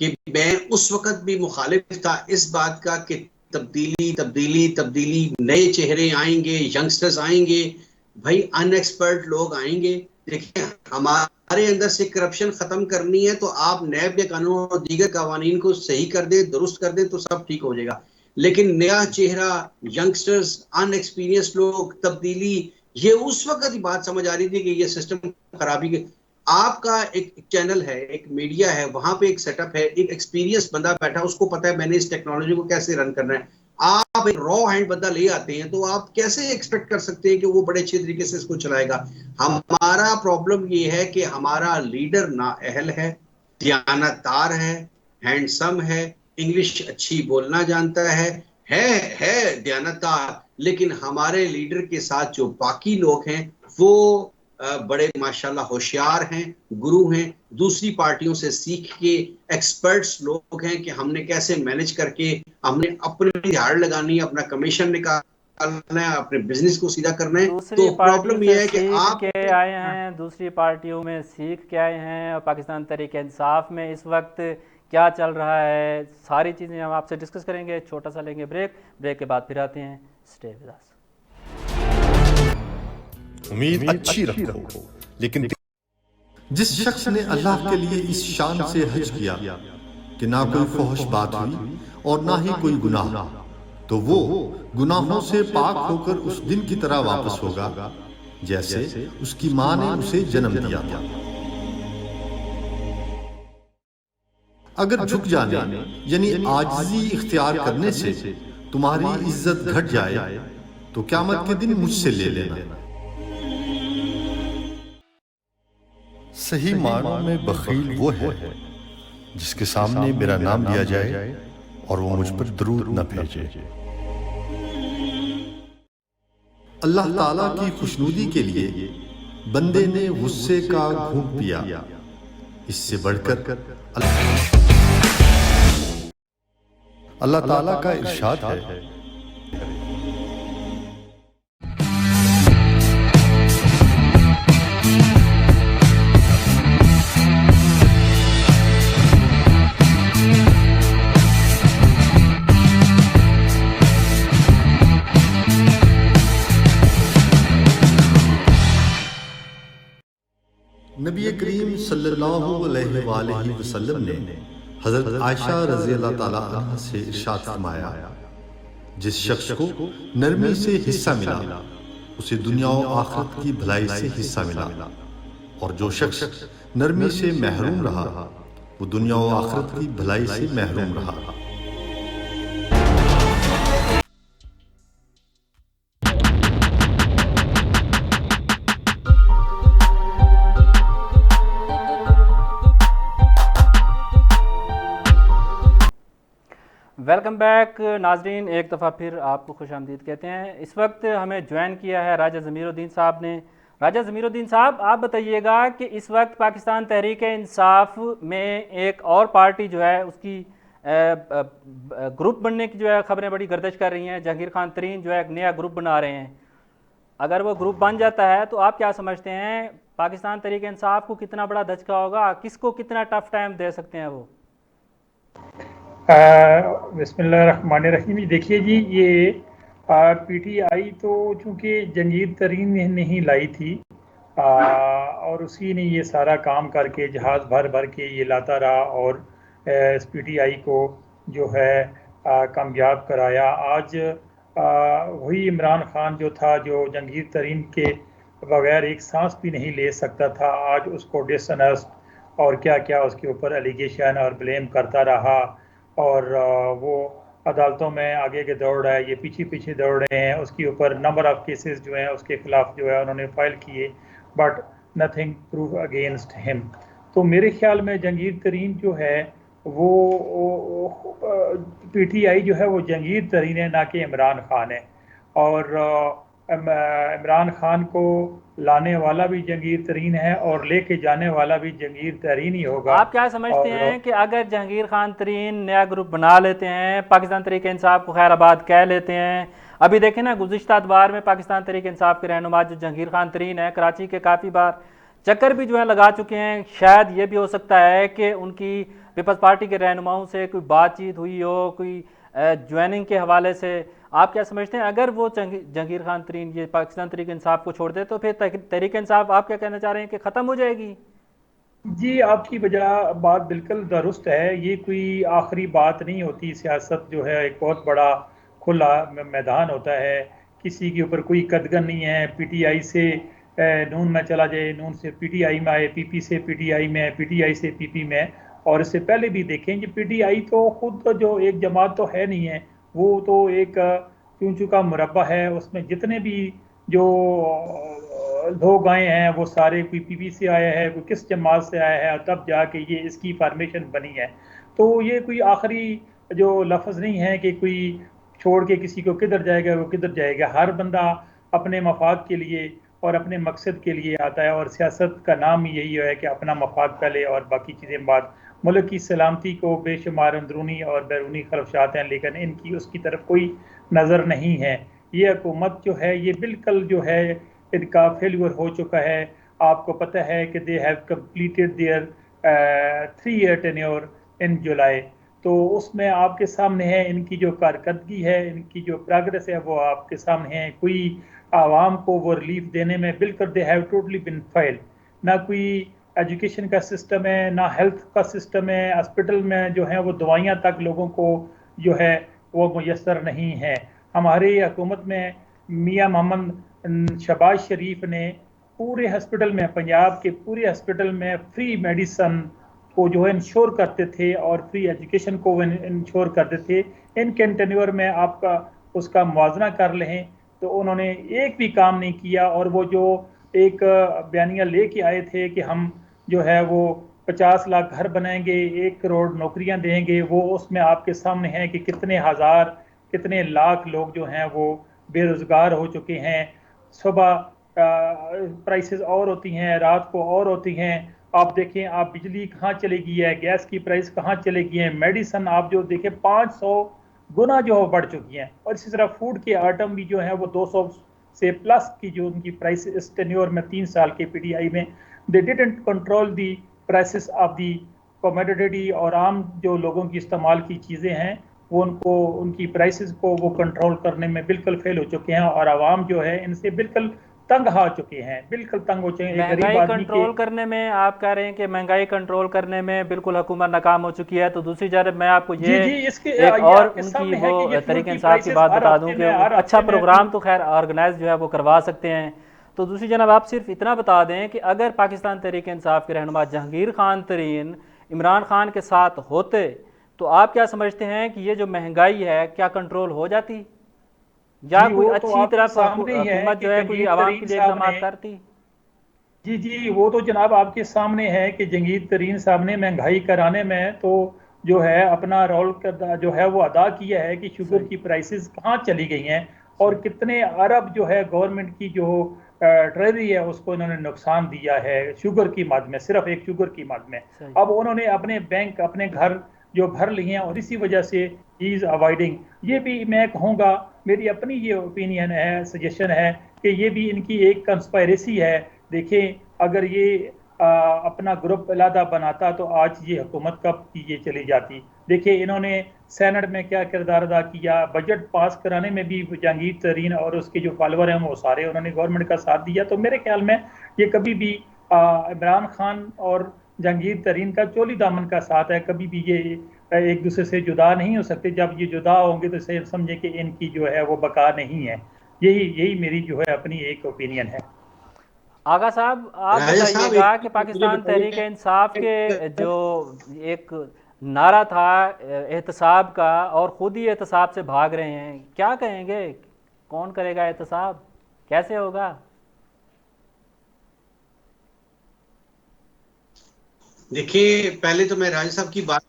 कि मैं उस वक्त भी मुखालिफ था इस बात का कि तब्दीली तब्दीली तब्दीली, नए चेहरे आएंगे, यंगस्टर्स आएंगे, भाई अनएक्सपर्ट लोग आएंगे। देखिए, हमारे अंदर से करप्शन खत्म करनी है तो आप नैब के कानून और दीगर कवानीन को सही कर दें, दुरुस्त कर दें तो सब ठीक हो जाएगा। लेकिन नया चेहरा, यंगस्टर्स, अनएक्सपीरियंस लोग, तब्दीली, ये उस वक्त ही बात समझ आ रही थी कि ये सिस्टम खराबी के। आपका एक चैनल है, एक मीडिया है, वहां पे एक सेटअप है, एक एक्सपीरियंस बंदा बैठा, उसको पता है मैंने इस टेक्नोलॉजी को कैसे रन करना है। आप एक रॉ हैंड बंदा ले आते हैं तो आप कैसे एक्सपेक्ट कर सकते हैं कि वो बड़े अच्छे तरीके से इसको चलाएगा? हमारा प्रॉब्लम ये है कि हमारा लीडर नाअहल है, दयानतदार है, हैंडसम है, इंग्लिश अच्छी बोलना जानता है दयानतदार, लेकिन हमारे लीडर के साथ जो बाकी लोग हैं वो बड़े माशाल्लाह होशियार हैं, गुरु हैं, दूसरी पार्टियों से सीख के एक्सपर्ट्स लोग हैं कि हमने कैसे मैनेज करके हमने अपनी झाड़ लगानी है, अपना कमीशन निकालना है, अपने बिजनेस को सीधा करना है। दूसरी तो पार्टियों प्रॉब्लम से यह है कि सीख आप के आए हैं, दूसरी पार्टियों में सीख के आए हैं, और पाकिस्तान तहरीक इंसाफ में इस वक्त क्या चल रहा है, सारी चीज़ें हम आपसे डिस्कस करेंगे। छोटा सा लेंगे ब्रेक के बाद फिर आते हैं। Stay with us. उम्मीद अच्छी रखो, लेकिन जिस शख्स ने अल्लाह के लिए इस शान से हज किया कि ना कोई फहश बात हुई और ना ही कोई गुनाह, तो वो गुनाहों से पाक होकर उस दिन की तरह वापस होगा जैसे उसकी मां ने उसे जन्म दिया था। अगर झुक जाने यानी आजिज़ी इख्तियार करने से तुम्हारी इज्जत घट जाए तो क़यामत के दिन मुझसे ले लेना। सही मानों में बखील वो है जिसके सामने मेरा नाम लिया जाए और वो मुझ पर दरूद न भेजे। अल्लाह ताला की खुशनुदी के लिए बंदे ने गुस्से का घूंट पिया, इससे बढ़कर अल्लाह ताला का इरशाद है, नबी करीम सल्लल्लाहु अलैहि वसल्लम ने हजरत आयशा रज़ी अल्लाह ताला अन्हा से इरशाद फरमाया, जिस शख्स को नरमी से हिस्सा मिला उसे दुनिया और आखिरत की भलाई से हिस्सा मिला, और जो शख्स नरमी से महरूम रहा वो दुनिया और आखिरत की भलाई से महरूम रहा। वेलकम बैक नाजरीन, एक दफ़ा फिर आपको खुश आमदीद कहते हैं। इस वक्त हमें ज्वाइन किया है राजा ज़मीरुद्दीन साहब ने। राजा ज़मीरुद्दीन साहब, आप बताइएगा कि इस वक्त पाकिस्तान तहरीक इंसाफ में एक और पार्टी जो है उसकी ग्रुप बनने की जो है खबरें बड़ी गर्दिश कर रही हैं। जहांगीर खान तरीन जो है एक नया ग्रुप बना रहे हैं। अगर वो ग्रुप बन जाता है तो आप क्या समझते हैं पाकिस्तान तहरीक इंसाफ को कितना बड़ा धचका होगा, किसको कितना टफ टाइम दे सकते हैं वो? बिस्मिल्लाहिर्रहमानिर्रहीम। देखिए जी, ये पीटीआई तो चूँकि जहांगीर तरीन ने ही लाई थी और उसी ने ये सारा काम करके जहाज़ भर भर के ये लाता रहा और इस पीटीआई को जो है कामयाब कराया। आज वही इमरान खान जो था, जो जहांगीर तरीन के बगैर एक सांस भी नहीं ले सकता था, आज उसको डिसऑनेस्ट और क्या क्या उसके ऊपर एलिगेशन और ब्लेम करता रहा, और वो अदालतों में आगे के दौड़ रहा है, ये पीछे पीछे दौड़ रहे हैं। उसके ऊपर नंबर ऑफ केसेस जो हैं उसके खिलाफ जो है उन्होंने फाइल किए, but nothing prove against him. तो मेरे ख्याल में जहांगीर तरीन जो है वो पीटीआई जो है वो जहांगीर तरीन है, ना कि इमरान खान है। और इमरान खान को लाने वाला भी जहांगीर तरीन है और लेके जाने वाला भी जहांगीर तरीन ही होगा। आप क्या समझते हैं कि अगर जहांगीर खान तरीन नया ग्रुप बना लेते हैं, पाकिस्तान तहरीक इंसाफ को खैराबाद कह लेते हैं, अभी देखें ना गुज़िश्ता अतवार में पाकिस्तान तहरीक इंसाफ के रहनुमा जो जहांगीर खान तरीन है कराची के काफ़ी बार चक्कर भी जो है लगा चुके हैं, शायद ये भी हो सकता है कि उनकी पीपल्स पार्टी के रहनुमाओं से कोई बातचीत हुई हो, कोई ज्वाइनिंग के हवाले से। आप क्या समझते हैं अगर वो जहांगीर खान तरीन ये पाकिस्तान तहरीक इंसाफ को छोड़ दे तो फिर तहरीक इंसाफ आप क्या कहना चाह रहे हैं कि ख़त्म हो जाएगी? जी, आपकी बात बिल्कुल दुरुस्त है। ये कोई आखिरी बात नहीं होती। सियासत जो है एक बहुत बड़ा खुला मैदान होता है, किसी के ऊपर कोई कदगन नहीं है। पीटीआई से नून में चला जाए, नून से पीटीआई में आए, पीपी से पीटीआई में, पीटीआई से पीपी में। और इससे पहले भी देखें कि पीटीआई तो खुद तो जो एक जमात तो है नहीं है, वो तो एक चूं चूं का मुरब्बा है। उसमें जितने भी जो लोग आए हैं वो सारे कोई पीपी से आया है, कोई किस जमात से आया है, तब जाके ये इसकी फॉर्मेशन बनी है। तो ये कोई आखिरी जो लफ्ज़ नहीं है कि कोई छोड़ के किसी को किधर जाएगा वो किधर जाएगा। हर बंदा अपने मफाद के लिए और अपने मकसद के लिए आता है, और सियासत का नाम ही यही है कि अपना मफाद पहले और बाकी चीज़ें बाद। मुल्क की सलामती को बेशुमार अंदरूनी और बैरूनी खदशात हैं, लेकिन इनकी उसकी तरफ कोई नज़र नहीं है। ये हुकूमत जो है ये बिल्कुल जो है इनका फेलियर हो चुका है। आपको पता है कि they have completed their 3-year tenure in July. तो उसमें आपके सामने है इनकी जो कारकर्दगी है, इनकी जो प्रोग्रेस है वो आपके सामने है। कोई आवाम को वो रिलीफ देने में बिल्कुल they have totally been fail. ना कोई एजुकेशन का सिस्टम है, ना हेल्थ का सिस्टम है। हॉस्पिटल में जो है वो दवाइयाँ तक लोगों को जो है वो मुयसर नहीं है। हमारी हुकूमत में मियाँ मोहम्मद शहबाज शरीफ ने पूरे हॉस्पिटल में, पंजाब के पूरे हॉस्पिटल में फ्री मेडिसन को जो है इंश्योर करते थे और फ्री एजुकेशन को इंश्योर करते थे। इनके टेन्योर में आपका उसका मुआवजा कर लें तो उन्होंने एक भी काम नहीं किया। और वो जो एक बयानिया लेके आए थे कि हम जो है वो 50 लाख घर बनाएंगे, 1 करोड़ नौकरियां देंगे, वो उसमें आपके सामने है कि कितने हज़ार कितने लाख लोग जो हैं वो बेरोज़गार हो चुके हैं। सुबह प्राइसेस और होती हैं, रात को और होती हैं। आप देखें, आप बिजली कहाँ चली गई है, गैस की प्राइस कहाँ चली गई है, मेडिसन आप जो देखें 500 गुना जो है बढ़ चुकी हैं। और इसी तरह फूड के आइटम भी जो है वो 200 से प्लस की जो उनकी प्राइस इस टेन्योर में 3 साल के पीटीआई में they didn't control the prices of the commodity. और आम जो लोगों की इस्तेमाल की चीज़ें हैं वो उनको उनकी प्राइसेस को वो कंट्रोल करने में बिल्कुल फेल हो चुके हैं। और आवाम जो है इनसे बिल्कुल तंग आ चुके हैं, बिल्कुल तंग हो चुके हैं। महंगाई कंट्रोल करने में आप कह रहे हैं कि महंगाई कंट्रोल करने में बिल्कुल हुकूमत नाकाम हो चुकी है। तो दूसरी जानब मैं आपको ये एक और उनकी वो तहरीक इंसाफ की बात बता दूं कि अच्छा प्रोग्राम तो खैर ऑर्गेनाइज जो है वो करवा सकते हैं। तो दूसरी जानब आप सिर्फ इतना बता दें कि अगर पाकिस्तान तहरीक इंसाफ के रहनुमा जहांगीर खान तरीन इमरान खान के साथ होते तो आप क्या समझते हैं कि ये जो महंगाई है क्या कंट्रोल हो जाती, या कोई अच्छी तरह हुकूमत जो है कोई आवाम के लिए इक़दाम करती? जी, वो तो जनाब आपके सामने है कि जहांगीर तरीन साहब ने महंगाई कराने में तो जो है अपना रोल जो है वो अदा किया है कि शुगर की प्राइसेस कहाँ चली गई हैं और कितने अरब जो है गवर्नमेंट की जो ट्रेजरी है उसको इन्होंने नुकसान दिया है शुगर की मद में, सिर्फ एक शुगर की मद में। अब उन्होंने अपने बैंक अपने घर जो भर लिए हैं और इसी वजह से ही इज अवॉइडिंग। ये भी मैं कहूँगा, मेरी अपनी ये ओपिनियन है, सजेशन है कि ये भी इनकी एक कंस्पायरेसी है। देखें, अगर ये अपना ग्रुप अलहदा बनाता तो आज ये हुकूमत कब की ये चली जाती। देखिए इन्होंने सेनेट में क्या किरदार अदा किया, बजट पास कराने में भी जहांगीर तरीन और उसके जो फॉलोअर हैं वो सारे उन्होंने गवर्नमेंट का साथ दिया। तो मेरे ख्याल में ये कभी भी इमरान खान और जहांगीर तरीन का चोली दामन का साथ है, कभी भी ये एक दूसरे से जुदा नहीं हो सकते। जब ये जुदा होंगे तो समझे कि इनकी जो है वो बका नहीं है। यही मेरी जो है अपनी एक ओपिनियन है। आगा साहब, आप राजा साहब, बताइएगा कि एक मुझे पाकिस्तान तहरीक बताइए इंसाफ के जो एक नारा था एहतसाब का, और खुद ही एहतसाब से भाग रहे हैं, क्या कहेंगे? कौन करेगा एहतसाब? कैसे होगा? देखिए, पहले तो मैं राजा साहब की बात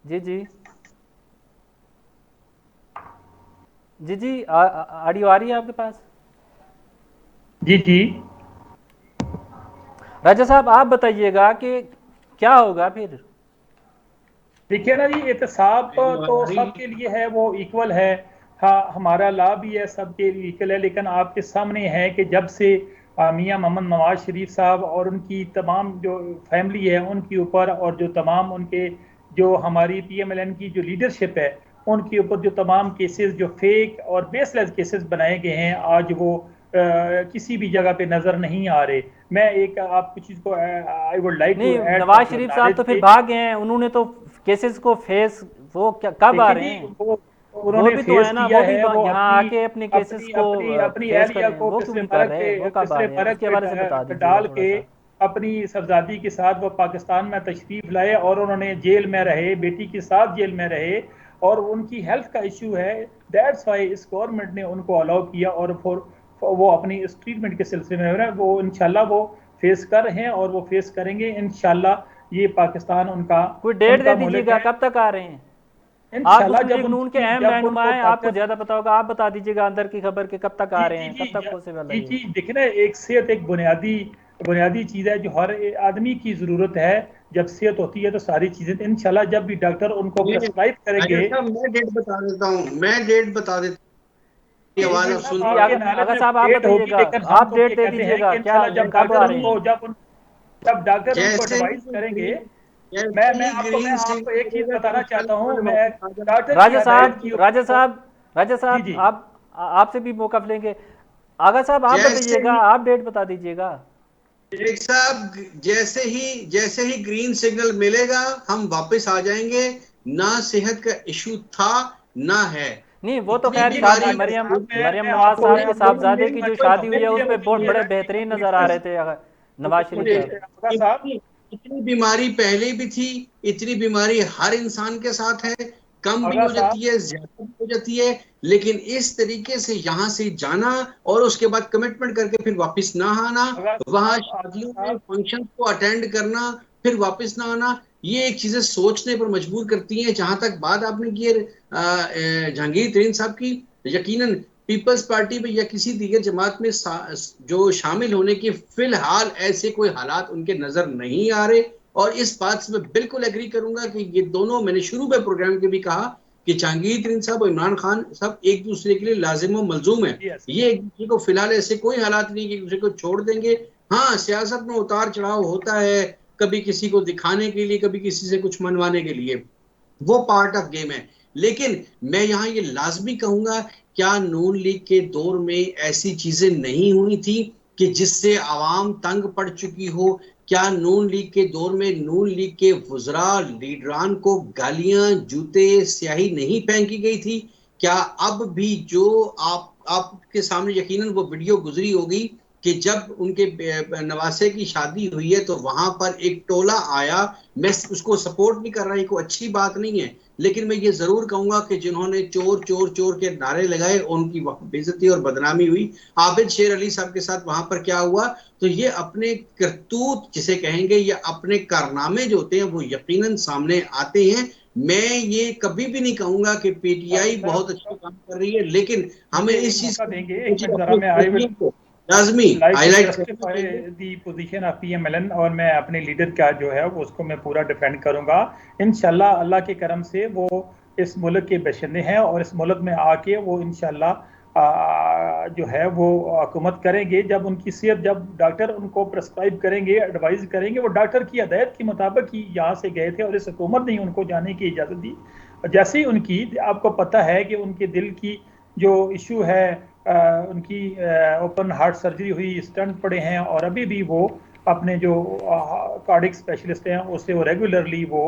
जी जी जी जी, ऑडियो आ रही है आपके पास? जी जी। राजा साहब, आप बताइएगा कि क्या होगा फिर? देखिए ना जी, एहतसाब तो सबके लिए है, वो इक्वल है। हाँ, हमारा ला भी है, सबके लिए इक्वल है। लेकिन आपके सामने है कि जब से मियां मोहम्मद नवाज शरीफ साहब और उनकी तमाम जो फैमिली है उनके ऊपर, और जो तमाम उनके जो हमारी PMLN की जो लीडरशिप है उनके ऊपर जो तमाम केसेस जो फेक और बेसलेस केसेस बनाए गए हैं, आज वो किसी भी जगह पे नजर नहीं आ रहे। मैं एक आपको चीज को आई वुड लाइक टू नहीं, ऐड नवाज शरीफ साहब तो फिर भाग गए हैं, उन्होंने तो केसेस को फेस, वो कब आ रहे हैं? वो वो उन्होंने भी तो फेस है ना, किया वो भी है। वो यहाँ अपनी आके अपने केसेस अपनी को अपनी अपनी फेस एहलिया करें। को वो क्यों नहीं कर रहे हैं? वो कब आ रहे हैं? उसके हवाले से बता दीजिएगा डाल थोड़ा के सा। अपनी सरदादी के साथ वो पाकिस्तान में तशरीफ लाए, और उन्होंने जेल में रहे, बेटी के साथ जेल में रहे, और उनकी हेल्थ का इशू है। दैट्स वाई इस गवर्नमेंट ने उनको अलाउ किया, और फिर वो अपनी इस ट्रीटमेंट के सिलसिले में वो इंशाल्लाह वो फेस कर रहे हैं, और वो फेस करेंगे इंशाल्लाह। ये पाकिस्तान उनका कोई डेट दे उनका मुल्क दीजिएगा, है। कब तक आ रहे हैं? आप इंशाल्लाह मुस्लिम लीग नून के अहम जब रहनुमा उनको हैं, आपको डॉक्टर ज्यादा पता होगा, आप बता दीजिएगा अंदर की खबर के कब तक आ रहे हैं, कब तक पॉसिबल है जी ये? जी। देखिए ना, एक सेहत एक बुनियादी बुनियादी चीज है जो हर आदमी की जरूरत है। जब सेहत होती है तो सारी चीजें, तो इंशाल्लाह जब भी डॉक्टर उनको प्रेस्क्राइब राजा करेंगे। साहब, मैं डेट बता देता हूँ, मैं डेट बता देता हूँ, ये आवाज आप सुन जी, पा रहे आपके हैं? नॉलेज अगर में साहब आप डेट होगी, बताइएगा, लेकिन आप हम तो डेट ये दे कहते हैं दीजिएगा, कि क्या इंशाल्लाह जब कब डॉक्टर आ रहे उनको हैं? जब डॉक्टर उनको जैसे एडवाइस ही करेंगे। ग्रीन जैसे मैं ही ग्रीन आपको एक चीज सिग्नल बताना चाहता हूँ। मिलेगा, मैं डॉक्टर की राजा हिदायत साहब, की राजा साहब, राजा जी साहब, जी। आप आपसे भी मौका लेंगे। आगा साहब, आप जैसे बताइएगा, ही आप डेट बता दीजिएगा। शेख साहब, जैसे ही ग्रीन सिग्नल मिलेगा, हम वापस आ जाएंगे। ना सेहत का इशू था, ना है। नहीं, वो तो इतनी खैर जी शादी बीमारी राजा मरियम साहब, मरियम मैं नवाज आपको साहब मैं के आपको साहबजादे की जो शादी हुई है उस पर बहुत बड़े बेहतरीन नजर आ रहे थे नवाज शरीफ मुझे साहब। साहब। इतनी बीमारी पहले भी थी। इतनी बीमारी हर इंसान के साथ है। कम भी आगा हो साहब, जाती है, ज्यादा भी हो जाती है। लेकिन इस तरीके से यहाँ से जाना और उसके बाद कमिटमेंट करके फिर वापस ना आना, वहां आगा शादियों में साहब, फंक्शन को अटेंड करना, फिर वापस ना आना, ये एक चीजें सोचने पर मजबूर करती हैं। जहां तक बात आपने की है जहांगीर तरीन साहब की, यकीनन पीपल्स पार्टी में या किसी दीगर जमात में जो शामिल होने के फिलहाल ऐसे कोई हालात उनके नजर नहीं आ रहे। और इस बात से मैं बिल्कुल एग्री करूंगा कि ये दोनों, मैंने शुरू में प्रोग्राम के भी कहा कि जहांगीर तरीन साहब और इमरान खान साहब एक दूसरे के लिए लाजिम और मलजूम है। यस। ये एक दूसरे को फिलहाल ऐसे कोई हालात नहीं कि एक दूसरे को छोड़ देंगे। हाँ, सियासत में उतार चढ़ाव होता है, कभी किसी को दिखाने के लिए, कभी किसी से कुछ मनवाने के लिए, वो पार्ट ऑफ गेम है। लेकिन मैं यहाँ ये लाजमी कहूंगा, क्या नून लीग के दौर में ऐसी चीजें नहीं हुई थी कि जिससे आवाम तंग पड़ चुकी हो? क्या नून लीग के दौर में नून लीग के वुजरा लीडरान को गालियां, जूते, स्याही नहीं फेंकी गई थी? क्या अब भी जो आपके सामने यकीनन वो वीडियो गुजरी होगी कि जब उनके नवासे की शादी हुई है तो वहां पर एक टोला आया। मैं उसको सपोर्ट नहीं कर रहा, ये कोई अच्छी बात नहीं है, लेकिन मैं ये जरूर कहूंगा कि जिन्होंने चोर चोर चोर के नारे लगाए उनकी बेइज्जती और बदनामी हुई। आबिद शेर अली साहब के साथ वहां पर क्या हुआ? तो ये अपने करतूत जिसे कहेंगे या अपने कारनामे जो होते हैं वो यकीनन सामने आते हैं। मैं ये कभी भी नहीं कहूंगा कि पीटीआई बहुत अच्छा काम कर रही है, लेकिन हमें मुझे इस चीज मौका देंगे एक मिनट जरा। मैं आई विल को लाजमी like to highlight justify the position of PMLN, और मैं अपने लीडर का जो है वो उसको मैं पूरा डिफेंड करूंगा। इंशाल्लाह अल्लाह के करम से वो इस मुल्क के बशिंदे हैं, और इस मुल्क में आके वो इंशाल्लाह जो है वो हुकूमत करेंगे। जब उनकी सेहत, जब डॉक्टर उनको प्रेस्क्राइब करेंगे, एडवाइस करेंगे, वो डॉक्टर की हदायत के मुताबिक ही यहाँ से गए थे, और इस हुकूमत ने उनको जाने की इजाज़त दी। जैसे ही उनकी, आपको पता है कि उनके दिल की जो इशू है, उनकी ओपन हार्ट सर्जरी हुई, स्टंट पड़े हैं, और अभी भी वो अपने जो कार्डिक स्पेशलिस्ट हैं उससे वो रेगुलरली वो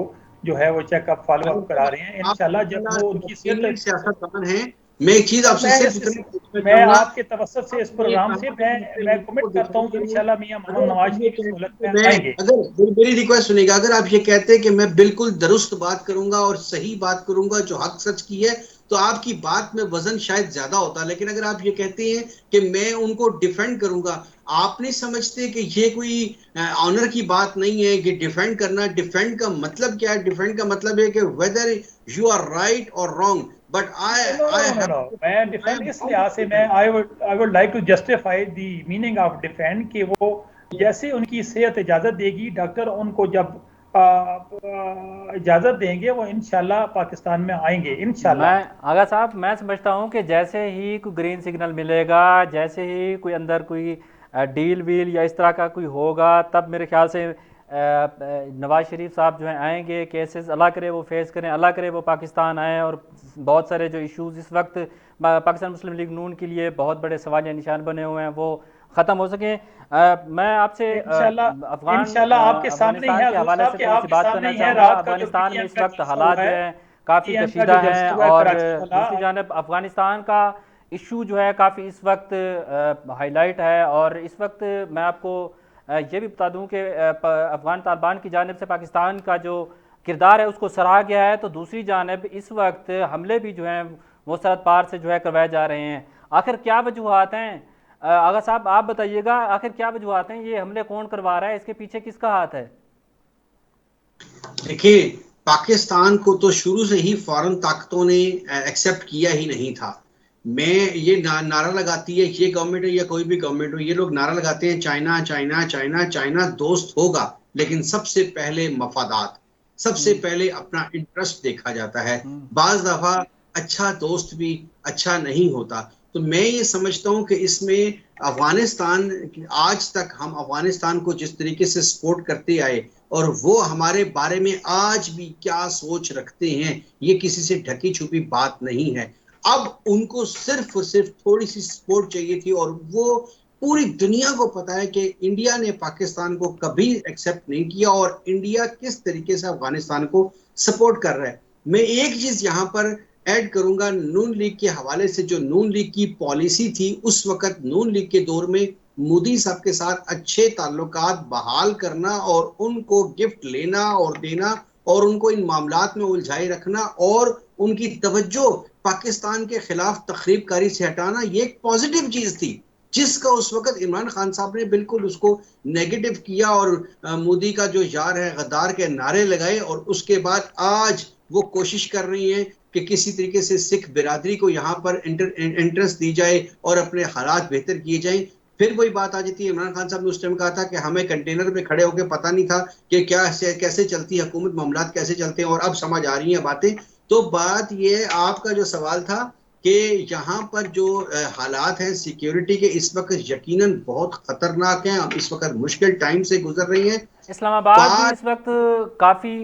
जो है वो चेकअप फॉलो अप करा रहे हैं। इंशाल्लाह जब वो उनकी सेहत, सियासतदान है, मैं एक चीज आपसे सिर्फ इतना पूछना मैं चाहूंगा, आपके तवसत से इस प्रोग्राम से मैं कमिट करता हूँ कि इंशाल्लाह मियां मोहम्मद नवाज शरीफ इस मुल्क में आएंगे। अगर मेरी रिक्वेस्ट सुनेगा, अगर आप ये कहते हैं कि मैं बिल्कुल दुरुस्त बात करूंगा और सही बात करूंगा जो हक सच की है, तो आपकी बात में वजन शायद ज्यादा होता। लेकिन अगर आप ये कहते हैं कि मैं उनको डिफेंड करूंगा, आप नहीं समझते कि ये कोई ऑनर की बात नहीं है कि डिफेंड करना। डिफेंड का मतलब क्या है? डिफेंड का मतलब है कि वेदर यू आर राइट और रॉन्ग, बट नो, मैं डिफेंड इस लिहाज से, मैं I would like to justify the meaning of defend कि वो जैसे उनकी सेहत इजाजत देगी, डॉक्टर उनको जब इजाजत देंगे वो इंशाल्लाह पाकिस्तान में आएंगे इंशाल्लाह। मैं आगा साहब, मैं समझता हूँ कि जैसे ही कोई ग्रीन सिग्नल मिलेगा, जैसे ही कोई अंदर कोई डील वील या इस तरह का कोई होगा, तब मेरे ख्याल से नवाज शरीफ साहब जो हैं आएंगे। केसेस अल्लाह करे वो फेस करें, अल्लाह करे वो पाकिस्तान आएँ और बहुत सारे जो इश्यूज़ इस वक्त पाकिस्तान मुस्लिम लीग नून के लिए बहुत बड़े सवालिया निशान बने हुए हैं वो ख़त्म हो सकें। मैं आपसे इंशाल्लाह आपके सामने अफगानिस्तान है के हवाले से थोड़ी सी बात करना चाहूँगा। अफगानिस्तान में इस वक्त हालात जो है काफ़ी कशीदा हैं, और दूसरी जानब अफगानिस्तान का इशू जो है काफ़ी इस वक्त हाईलाइट है। और इस वक्त मैं आपको ये भी बता दूं कि अफगान तालिबान की जानिब से पाकिस्तान का जो किरदार है उसको सराहा गया है, तो दूसरी जानिब इस वक्त हमले भी जो हैं वो सरहद पार से जो है करवाए जा रहे हैं। आखिर क्या वजूहात हैं? आगा साहब आप बताइएगा, आखिर क्या वजूहात हैं? ये हमले कौन करवा रहा है? इसके पीछे किसका हाथ है? देखिए, पाकिस्तान को तो शुरू से ही फॉरेन ताकतों ने एक्सेप्ट किया ही नहीं था। मैं ये नारा लगाती है, ये गवर्नमेंट हो या कोई भी गवर्नमेंट हो, ये लोग नारा लगाते हैं चाइना चाइना चाइना चाइना दोस्त होगा, लेकिन सबसे पहले मफादात, सबसे पहले अपना इंटरेस्ट देखा जाता है। बाज दफा अच्छा दोस्त भी अच्छा नहीं होता। तो मैं ये समझता हूं कि इसमें अफगानिस्तान, आज तक हम अफगानिस्तान को जिस तरीके से सपोर्ट करते आए और वो हमारे बारे में आज भी क्या सोच रखते हैं, ये किसी से ढकी छुपी बात नहीं है। अब उनको सिर्फ और सिर्फ थोड़ी सी सपोर्ट चाहिए थी, और वो पूरी दुनिया को पता है कि इंडिया ने पाकिस्तान को कभी एक्सेप्ट नहीं किया और इंडिया किस तरीके से अफगानिस्तान को सपोर्ट कर रहा है। मैं एक चीज यहां पर ऐड करूंगा नून लीग के हवाले से। जो नून लीग की पॉलिसी थी उस वक्त, नून लीग के दौर में मोदी साहब के साथ अच्छे ताल्लुकात बहाल करना और उनको गिफ्ट लेना और देना और उनको इन मामलात में उलझाए रखना और उनकी तवज्जो पाकिस्तान के खिलाफ तखरीबकारी से हटाना, ये एक पॉजिटिव चीज थी जिसका उस वक्त इमरान खान साहब ने बिल्कुल उसको नेगेटिव किया और मोदी का जो यार है गद्दार के नारे लगाए। और उसके बाद आज वो कोशिश कर रही है कि किसी तरीके से सिख बिरादरी को यहाँ पर एंट्रेंस दी जाए और अपने हालात बेहतर किए जाएं। फिर वही बात आ जाती है, इमरान खान साहब ने उस टाइम कहा था कि हमें कंटेनर पे खड़े होकर पता नहीं था कि क्या कैसे चलती है हुकूमत, मामलात कैसे चलते हैं, और अब समझ आ रही हैं बातें। तो बात ये, आपका जो सवाल था कि यहाँ पर जो हालात हैं सिक्योरिटी के इस वक्त यकीनन बहुत खतरनाक हैं। अब इस वक्त मुश्किल टाइम से गुजर रही हैं। इस्लामाबाद भी इस वक्त काफ़ी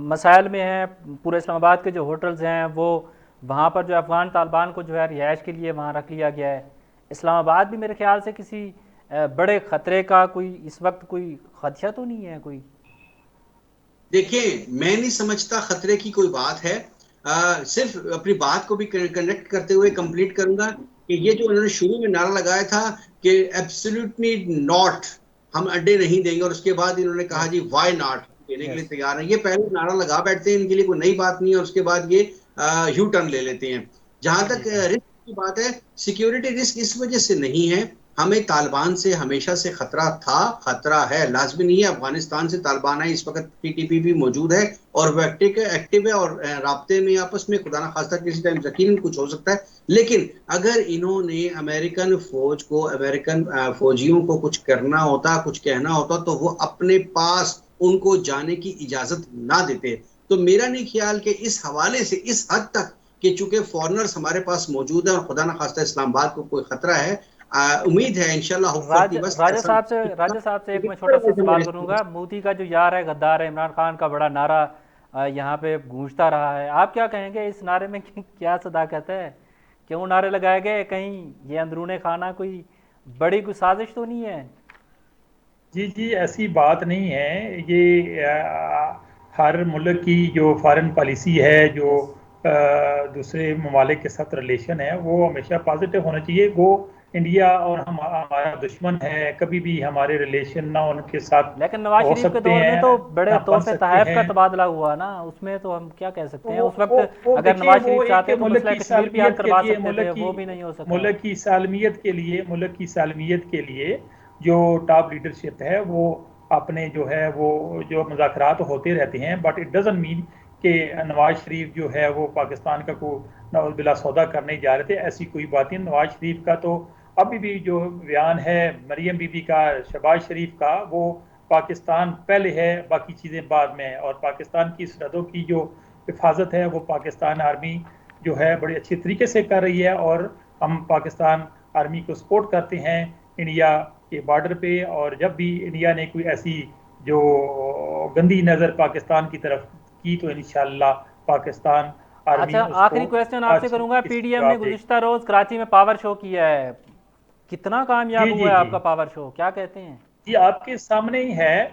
मसाइल में है। पूरे इस्लामाबाद के जो होटल्स हैं वो, वहाँ पर जो अफगान तालिबान को जो है रिहाइश के लिए वहाँ रख लिया गया है। इस्लामाबाद भी मेरे ख्याल से किसी बड़े ख़तरे का कोई इस वक्त कोई खदशा तो नहीं है कोई? देखिए, मैं नहीं समझता खतरे की कोई बात है। सिर्फ अपनी बात को भी कनेक्ट करते हुए कंप्लीट करूंगा कि ये जो उन्होंने शुरू में नारा लगाया था कि एब्सोल्युटली नॉट, हम अड्डे नहीं देंगे, और उसके बाद इन्होंने कहा जी व्हाई नॉट, देने के लिए तैयार है। ये पहले नारा लगा बैठते हैं, इनके लिए कोई नई बात नहीं है, और उसके बाद ये यू टर्न ले लेते हैं। जहां तक रिस्क की बात है, सिक्योरिटी रिस्क इस वजह से नहीं है, हमें तालिबान से हमेशा से खतरा था, खतरा है, लाजमी नहीं है अफगानिस्तान से तालिबान है। इस वक्त टीटीपी भी मौजूद है और वो एक्टिव है और राब्ते में आपस में, खुदा ना खास्ता किसी टाइम यकीनन कुछ हो सकता है। लेकिन अगर इन्होंने अमेरिकन फौज को, अमेरिकन फौजियों को कुछ करना होता, कुछ कहना होता, तो वो अपने पास उनको जाने की इजाजत ना देते। तो मेरा नहीं ख्याल कि इस हवाले से इस हद तक कि चूंकि फॉरनर्स हमारे पास मौजूद है और खुदा ना खास्ता इस्लामाबाद को कोई खतरा है, उम्मीद है इंशाल्लाह। राजा साहब से एक मैं छोटा सा सवाल करूंगा। मोदी का जो यार है गद्दार है, इमरान खान का बड़ा नारा यहाँ पे गूंजता रहा है, आप क्या कहेंगे इस नारे में? क्या सदाकत है? क्यों नारे लगाए गए? कहीं ये अंदरूने खाना कोई बड़ी कोई साजिश तो नहीं है? जी, ऐसी बात नहीं है। ये हर मुल्क की जो फॉरेन पॉलिसी है, जो दूसरे ममालिक के साथ रिलेशन है, वो हमेशा पॉजिटिव होना चाहिए। वो इंडिया और हमारा दुश्मन है, कभी भी हमारे रिलेशन ना उनके साथ लेकिन नवाज हो शरीफ के सकते दौर में हैं, तो बड़े ना बन तोहफे सकते तहफ का हैं। तबादला हुआ ना, उसमें तो हम क्या कह सकते हैं वो उस वक्त। वो अगर देखिए, नवाज वो शरीफ चाहते एक तो मुल्क मसला की कश्मीर भी हल सालमियत के करवा लिए, सकते थे, वो भी नहीं हो सका। मुल्क की सालमियत के लिए, मुल्क की सालमियत के लिए जो टॉप लीडरशिप है, वो अपने जो है वो जो मुज़ाकरात होते रहते हैं, बट इट डजंट मीन कि नवाज शरीफ जो है वो पाकिस्तान का को बिला सौदा करने जा रहे थे। ऐसी कोई बात नहीं। नवाज शरीफ का तो अभी भी जो बयान है मरियम बीबी का, शहबाज शरीफ का, वो पाकिस्तान पहले है, बाकी चीज़ें बाद में है। और पाकिस्तान की सरहदों की जो हिफाजत है वो पाकिस्तान आर्मी जो है बड़ी अच्छी तरीके से कर रही है, और हम पाकिस्तान आर्मी को सपोर्ट करते हैं इंडिया के बॉर्डर पे। और जब भी इंडिया ने कोई ऐसी जो गंदी नज़र पाकिस्तान की तरफ की, तो इंशाल्लाह पाकिस्तान आर्मी अच्छा, उसको आखिरी क्वेश्चन आपसे करूंगा। इसकी पीडीएम ने जवाब देगी। गुज़िश्ता रोज कराची में पावर शो किया है, कितना कामयाब जी हुआ जी है जी आपका पावर शो, क्या कहते हैं? जी, आपके सामने ही है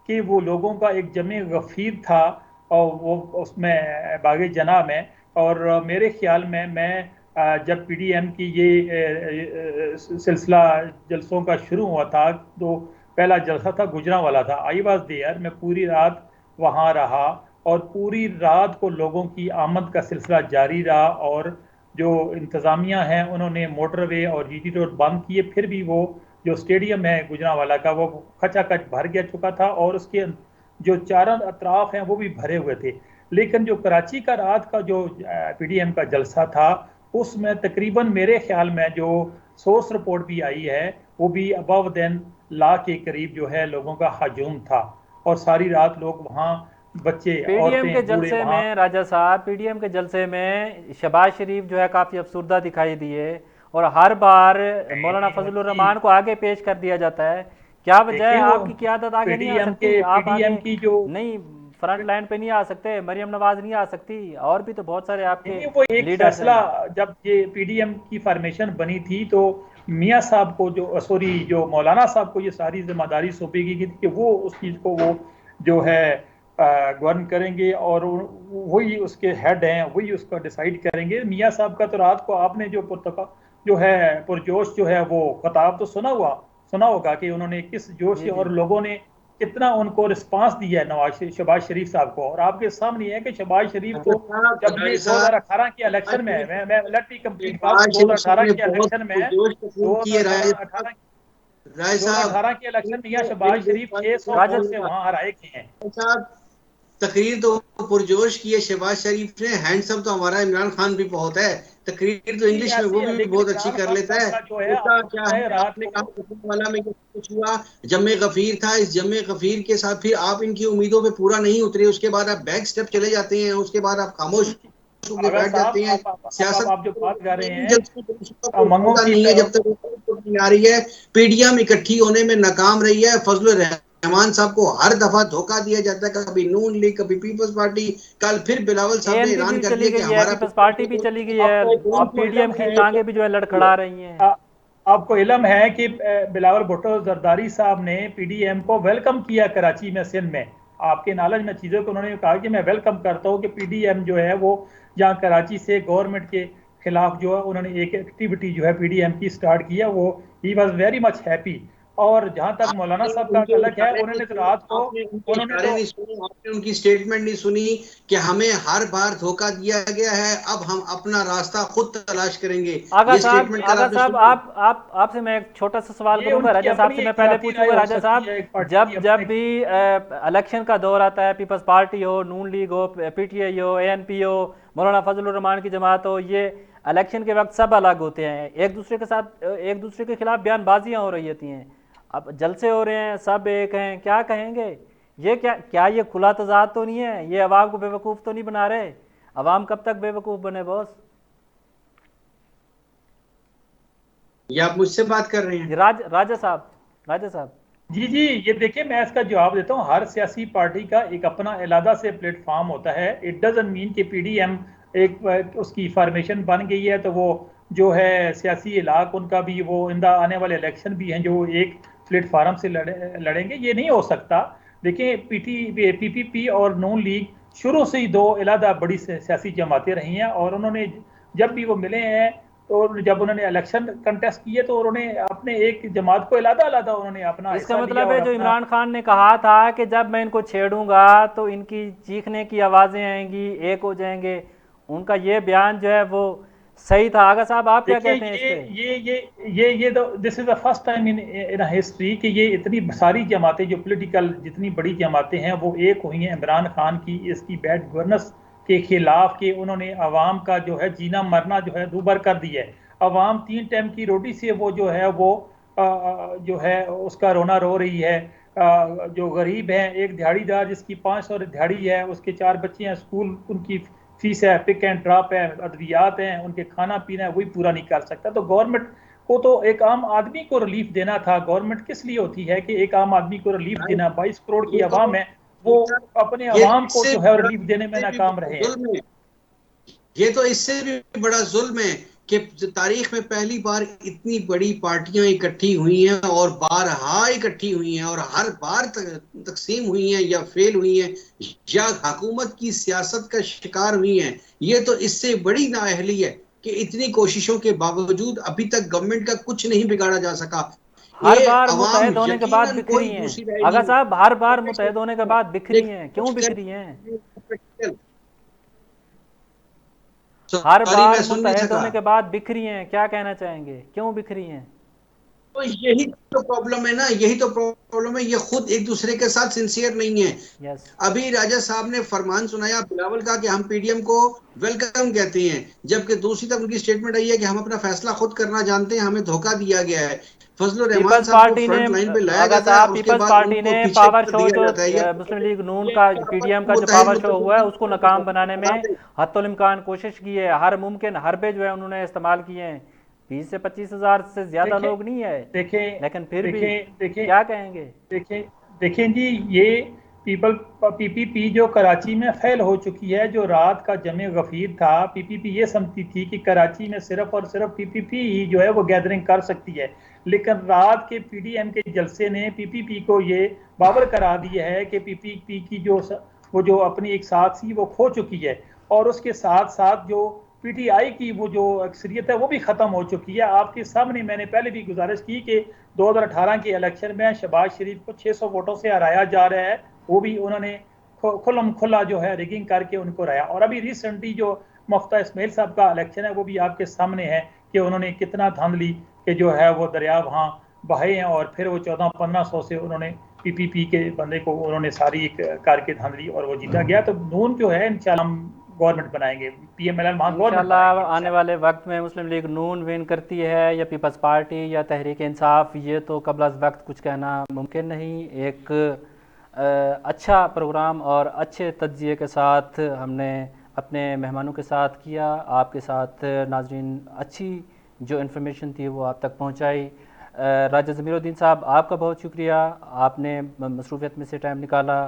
कि वो लोगों का एक जमे गफीर था, और वो उसमें बागे जना में। और मेरे ख्याल में मैं जब पीडीएम की ये सिलसिला जलसों का शुरू हुआ था, तो पहला जलसा था गुजरांवाला था। आई वाज देयर, मैं पूरी रात वहाँ रहा, और पूरी रात को लोगों की आमद का सिलसिला जारी रहा। और जो इंतज़ामिया है उन्होंने मोटरवे और जीटी रोड बंद किए, फिर भी वो जो स्टेडियम है गुजरांवाला का वो खचाखच भर गया चुका था, और उसके जो चारों अतराफ हैं वो भी भरे हुए थे। लेकिन जो कराची का रात का जो पीडीएम का जलसा था, उसमें तकरीबन मेरे ख्याल में जो सोर्स रिपोर्ट भी आई है, वो भी अबव देन लाख के करीब जो है लोगों का हजूम था। और सारी रात लोग वहाँ, बच्चे, पीडीएम के औरतें, बूढ़े जलसे वहाँ। में राजा साहब, पीडीएम के जलसे में शहबाज शरीफ जो है काफ़ी अफसुर्दा दिखाई दिए, और हर बार मौलाना फजलुर उनकी रहमान को आगे पेश कर दिया जाता है। क्या वजह है? देखिए, वो आपकी क़यादत आगे नहीं आ सकती? आप पीडीएम आगे की जो नहीं, फ्रंट लाइन पे नहीं आ सकते? मरियम नवाज नहीं आ सकती? और भी तो बहुत सारे आपके नहीं, वो एक लीडर्स फैसला, हैं। जब ये पीडीएम की फॉर्मेशन बनी थी, तो मियाँ साहब को जो सॉरी जो मौलाना साहब को ये सारी जिम्मेदारी सौंपी गई थी कि वो उस चीज़ को वो जो है गवर्न करेंगे, और वही उसके हेड हैं, वही उसका डिसाइड करेंगे। मियाँ साहब का तो रात को आपने जो है पुरजोश जो है वो खताब तो सुना होगा कि उन्होंने किस जोश से, जी जी। और लोगों ने कितना उनको रिस्पांस दिया है शहबाज शरीफ साहब को। और आपके सामने है कि शहबाज शरीफ को जब ये 2018 के इलेक्शन में, मैं लेट मी कंप्लीट बात, शहबाज शरीफ साहब 2018 ने के बहुत इलेक्शन में, पुरजोश कबूल किए। राय 2018 साहब 2018 के इलेक्शन में यह शहबाज शरीफ 600 राजा वोट से वहां हराए गए हैं। साहब तकरीर तो पुरजोश की है शहबाज शरीफ ने, हैंडसम तो हमारा इमरान खान भी बहुत है, तकरीर तो जी इंग्लिश में वो ऐसी है, भी लेकिन बहुत अच्छी इमरान कर खान लेता साहब है। का जो है, होता आपको क्या पता है, है, रात आपने को कहा वाला में कुछ हुआ, जम्मे गफीर था, इस जम्मे गफीर के साथ फिर आप इनकी उम्मीदों पे पूरा नहीं उतरे, उसके बाद आप बैक स्टेप चले जाते हैं, उसके बाद आप खामोश होकर आगा बैठ साहब, जाते हैं। सियासत आप जो बात कर रहे हैं कोई मंगों फायदा की नहीं है जब तक रिपोर्ट नहीं आ रही है। पीडीएम इकट्ठी होने में नाकाम रही है। फजलुर रहमान साहब को हर दफा धोखा दिया जाता है, कभी नून लीग, कभी पीपल्स पार्टी। कल फिर बिलावल साहब ने एएनपी ऐलान भी कर चली दिया कि गई है, हमारा पीपल्स पार्टी भी चली गई है, आपको अब आपको पीडीएम इल्म की है टांगे भी जो है लड़खड़ा रही हैं। आपको इल्म है कि बिलावल भुट्टो जरदारी साहब ने पीडीएम को वेलकम किया कराची में, सिंध में। आपके नॉलेज में चीज़ों को उन्होंने कहा कि मैं वेलकम करता हूँ कि पीडीएम जो है वो जहाँ कराची से गवर्नमेंट के खिलाफ जो है उन्होंने एक एक्टिविटी जो है पीडीएम की स्टार्ट किया, वो he was very much happy. और जहाँ तक मौलाना आपने साहब का उनके तलक है, इशारे उन्होंने नहीं तो सुने, रात को आपने उनके उन्होंने इशारे तो नहीं सुने, आपने उनकी स्टेटमेंट नहीं सुनी कि हमें हर बार धोखा दिया गया है, अब हम अपना रास्ता खुद तलाश करेंगे। ये स्टेटमेंट कल आपने सुनी? आप आपसे मैं एक छोटा सा सवाल ये करूंगा। उनकी राजा साहब अपनी से मैं एक पहले जाती राय पूछूंगा। हो राजा सकती साहब, है, एक पार्टी जब की जब अपने। भी इलेक्शन का दौर आता है, पीपल्स पार्टी हो, नून लीग हो, पीटीआई हो, एएनपी हो, मौलाना फजलुर रहमान की जमात हो, ये इलेक्शन के वक्त सब अलग होते हैं, एक दूसरे के साथ, एक दूसरे के खिलाफ बयानबाजियां हो रही होती हैं। अब जलसे हो रहे हैं, सब एक हैं, क्या कहेंगे? ये क्या ये खुला तजाद तो नहीं है? ये अवाम को बेवकूफ़ तो नहीं बना रहे? अवाम कब तक बेवकूफ़ बने बॉस? ये आप मुझसे बात कर रहे हैं? राजा साहब। जी जी, ये देखिए, मैं इसका जवाब देता हूँ। हर सियासी पार्टी का एक अपना अलहदा से प्लेटफॉर्म होता है। इट डजंट मीन कि पीडीएम एक उसकी फॉर्मेशन बन गई है तो वो जो है सियासी इलाक उनका भी वो आने वाले इलेक्शन भी हैं जो एक प्लेटफार्म से लड़ेंगे, ये नहीं हो सकता। देखिए पीपीपी और नून लीग शुरू से ही दो अलग बड़ी सियासी जमातें रही हैं, और उन्होंने जब भी वो मिले हैं तो जब उन्होंने इलेक्शन कंटेस्ट किए तो उन्होंने अपने एक जमात को अलग उन्होंने अपना इसका हिस्सा लिया मतलब है और जो अपना इमरान खान ने कहा था कि जब मैं इनको छेड़ूंगा तो इनकी चीखने की आवाज़ें आएंगी, एक हो जाएंगे, उनका ये बयान जो है वो सही था। आगा साहब आप क्या देखिए कहते हैं इस पे? ये तो this is the first time in history कि ये इतनी सारी जमातें जो पॉलिटिकल जितनी बड़ी जमातें हैं वो एक हुई हैं इमरान खान की इसकी बैड गवर्नेंस के खिलाफ, कि उन्होंने आवाम का जो है जीना मरना जो है दूभर कर दिया है। आवाम 3 टाइम की रोटी से वो जो है वो जो है उसका रोना रो रही है। जो गरीब हैं, एक दिहाड़ीदार जिसकी 500 दिहाड़ी है, उसके 4 बच्चे हैं, स्कूल उनकी फीस है, पिक एंड ड्रॉप है, अद्वियात हैं, उनके खाना पीना है, वही पूरा नहीं कर सकता। तो गवर्नमेंट को तो एक आम आदमी को रिलीफ देना था। गवर्नमेंट किस लिए होती है कि एक आम आदमी को रिलीफ देना। 22 करोड़ की ये तो आवाम है, वो अपने ये आवाम को इससे जो है बड़ा रिलीफ देने में इससे भी नाकाम बड़ा रहे हैं। जुल्म है। ये तो इससे भी बड़ा जुल्म है कि तारीख में पहली बार इतनी बड़ी पार्टियां इकट्ठी हुई हैं और बारहा इकट्ठी हुई हैं और हर बार तकसीम हुई हैं या फेल हुई हैं या हुकूमत की सियासत का शिकार हुई हैं। ये तो इससे बड़ी नाअहली है कि इतनी कोशिशों के बावजूद अभी तक गवर्नमेंट का कुछ नहीं बिगाड़ा जा सका। हर ये बार अवाम मुतहद होने के बाद यकीनन बिखरी कोई हैं। दूसरी राय आगा नहीं। साहब, हर बार मुतहद होने के बाद बिखरी हैं, क्यों बिखरी हैं? हर सॉरी, मैं बार सुन नहीं मुतहद सका। होने के बाद बिखरी हैं, क्या कहना चाहेंगे, क्यों बिखरी हैं? तो यही तो प्रॉब्लम है ना, यही तो प्रॉब्लम है। ये खुद एक दूसरे के साथ सिंसियर नहीं है। यस। अभी राजा साहब ने फरमान सुनाया बिलावल का कि हम पीडीएम को वेलकम कहते हैं, जबकि दूसरी तरफ उनकी स्टेटमेंट आई है कि हम अपना फैसला खुद करना जानते हैं, हमें धोखा दिया गया है। फजलुर रहमान पीपल्स साहब को पार्टी ने, फ्रंट लाइन पे लाया आगा जाता है साहब, और उसके पीपल्स बाद पार्टी उनको ने पीछे पावर कर शो दिया जो जाता है। मुस्लिम लीग नून का, पीडीएम का जो पावर शो हुआ है उसको नाकाम बनाने में हत्तुल इम्कान कोशिश की है। हर मुमकिन हरबे जो है उन्होंने इस्तेमाल किए हैं। 20 से 25 हज़ार से ज्यादा लोग नहीं है, लेकिन फिर भी क्या कहेंगे? देखें जी, ये पीपीपी जो कराची में फैल हो चुकी है, जो रात का जमे गफीर था, पीपीपी ये समझती थी कि कराची में सिर्फ और सिर्फ पीपीपी ही जो है वो गैदरिंग कर सकती है, लेकिन रात के पीडीएम के जलसे ने पीपीपी को ये बावर करा दिया है कि पीपीपी की जो अपनी एक साथ थी वो खो चुकी है, और उसके साथ साथ जो पीटीआई की वो जो अक्सरियत है वो भी खत्म हो चुकी है। आपके सामने मैंने पहले भी गुजारिश की कि 2018 के इलेक्शन में शहबाज शरीफ को 600 वोटों से हराया जा रहा है, वो भी उन्होंने खुल्लम खुल्ला जो है रिगिंग करके उनको हराया। और अभी रिसेंटली जो मुफ्ता इस्माइल साहब का इलेक्शन है वो भी आपके सामने है कि उन्होंने कितना धांधली के जो है वो दरिया वहाँ बहे हैं, और फिर वो 1400-1500 से उन्होंने पीपीपी के बंदे को उन्होंने सारी करके धांधली और वो जीता गया। तो नून जो है इंशाल्लाह हम गवर्नमेंट बनाएंगे, पीएमएलएन वहाँ गवर्नमेंट बनाएंगे। आने वाले वक्त में मुस्लिम लीग नून विन करती है या पीपल्स पार्टी या तहरीक इंसाफ, ये तो कबल अज़ वक्त कुछ कहना मुमकिन नहीं। एक अच्छा प्रोग्राम और अच्छे तज्जिए के साथ हमने अपने मेहमानों के साथ किया, आपके साथ नाजरीन अच्छी जो इन्फॉर्मेशन थी वो आप तक पहुँचाई। राजा ज़मीरुद्दीन साहब, आपका बहुत शुक्रिया, आपने मसरूफ़ियत में से टाइम निकाला।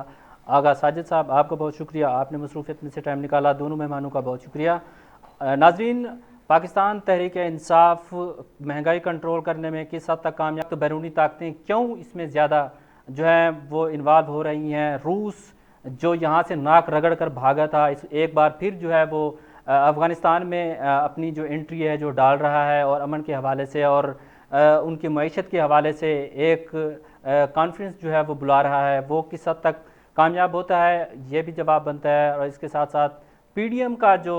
आगा साजिद साहब, आपका बहुत शुक्रिया, आपने मसरूफ़ियत में से टाइम निकाला। दोनों मेहमानों का बहुत शुक्रिया। नाजरीन, पाकिस्तान तहरीक इंसाफ महंगाई कंट्रोल करने में किस हद तक कामयाब, तो बैरूनी ताकतें क्यों इसमें ज़्यादा जो है वो इन्वॉल्व हो रही हैं। रूस जो यहाँ से नाक रगड़ कर भागा था, इस एक बार फिर जो है वो अफ़गानिस्तान में अपनी जो एंट्री है जो डाल रहा है, और अमन के हवाले से और उनकी मईशत के हवाले से एक कॉन्फ्रेंस जो है वो बुला रहा है। वो किस हद तक कामयाब होता है, ये भी जवाब बनता है। और इसके साथ साथ पीडीएम का जो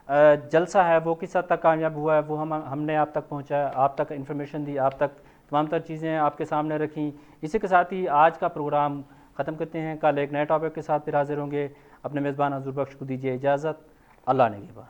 जलसा है वो किस हद तक कामयाब हुआ है, वो हमने आप तक पहुंचाया, आप तक इन्फॉर्मेशन दी, आप तक तमाम तर चीज़ें आपके सामने रखी। इसी के साथ ही आज का प्रोग्राम ख़त्म करते हैं। कल एक नए टॉपिक के साथ फिर हाजिर होंगे। अपने मेज़बान हजूर बख्श को दीजिए इजाज़त। अल्लाह ने के बाद।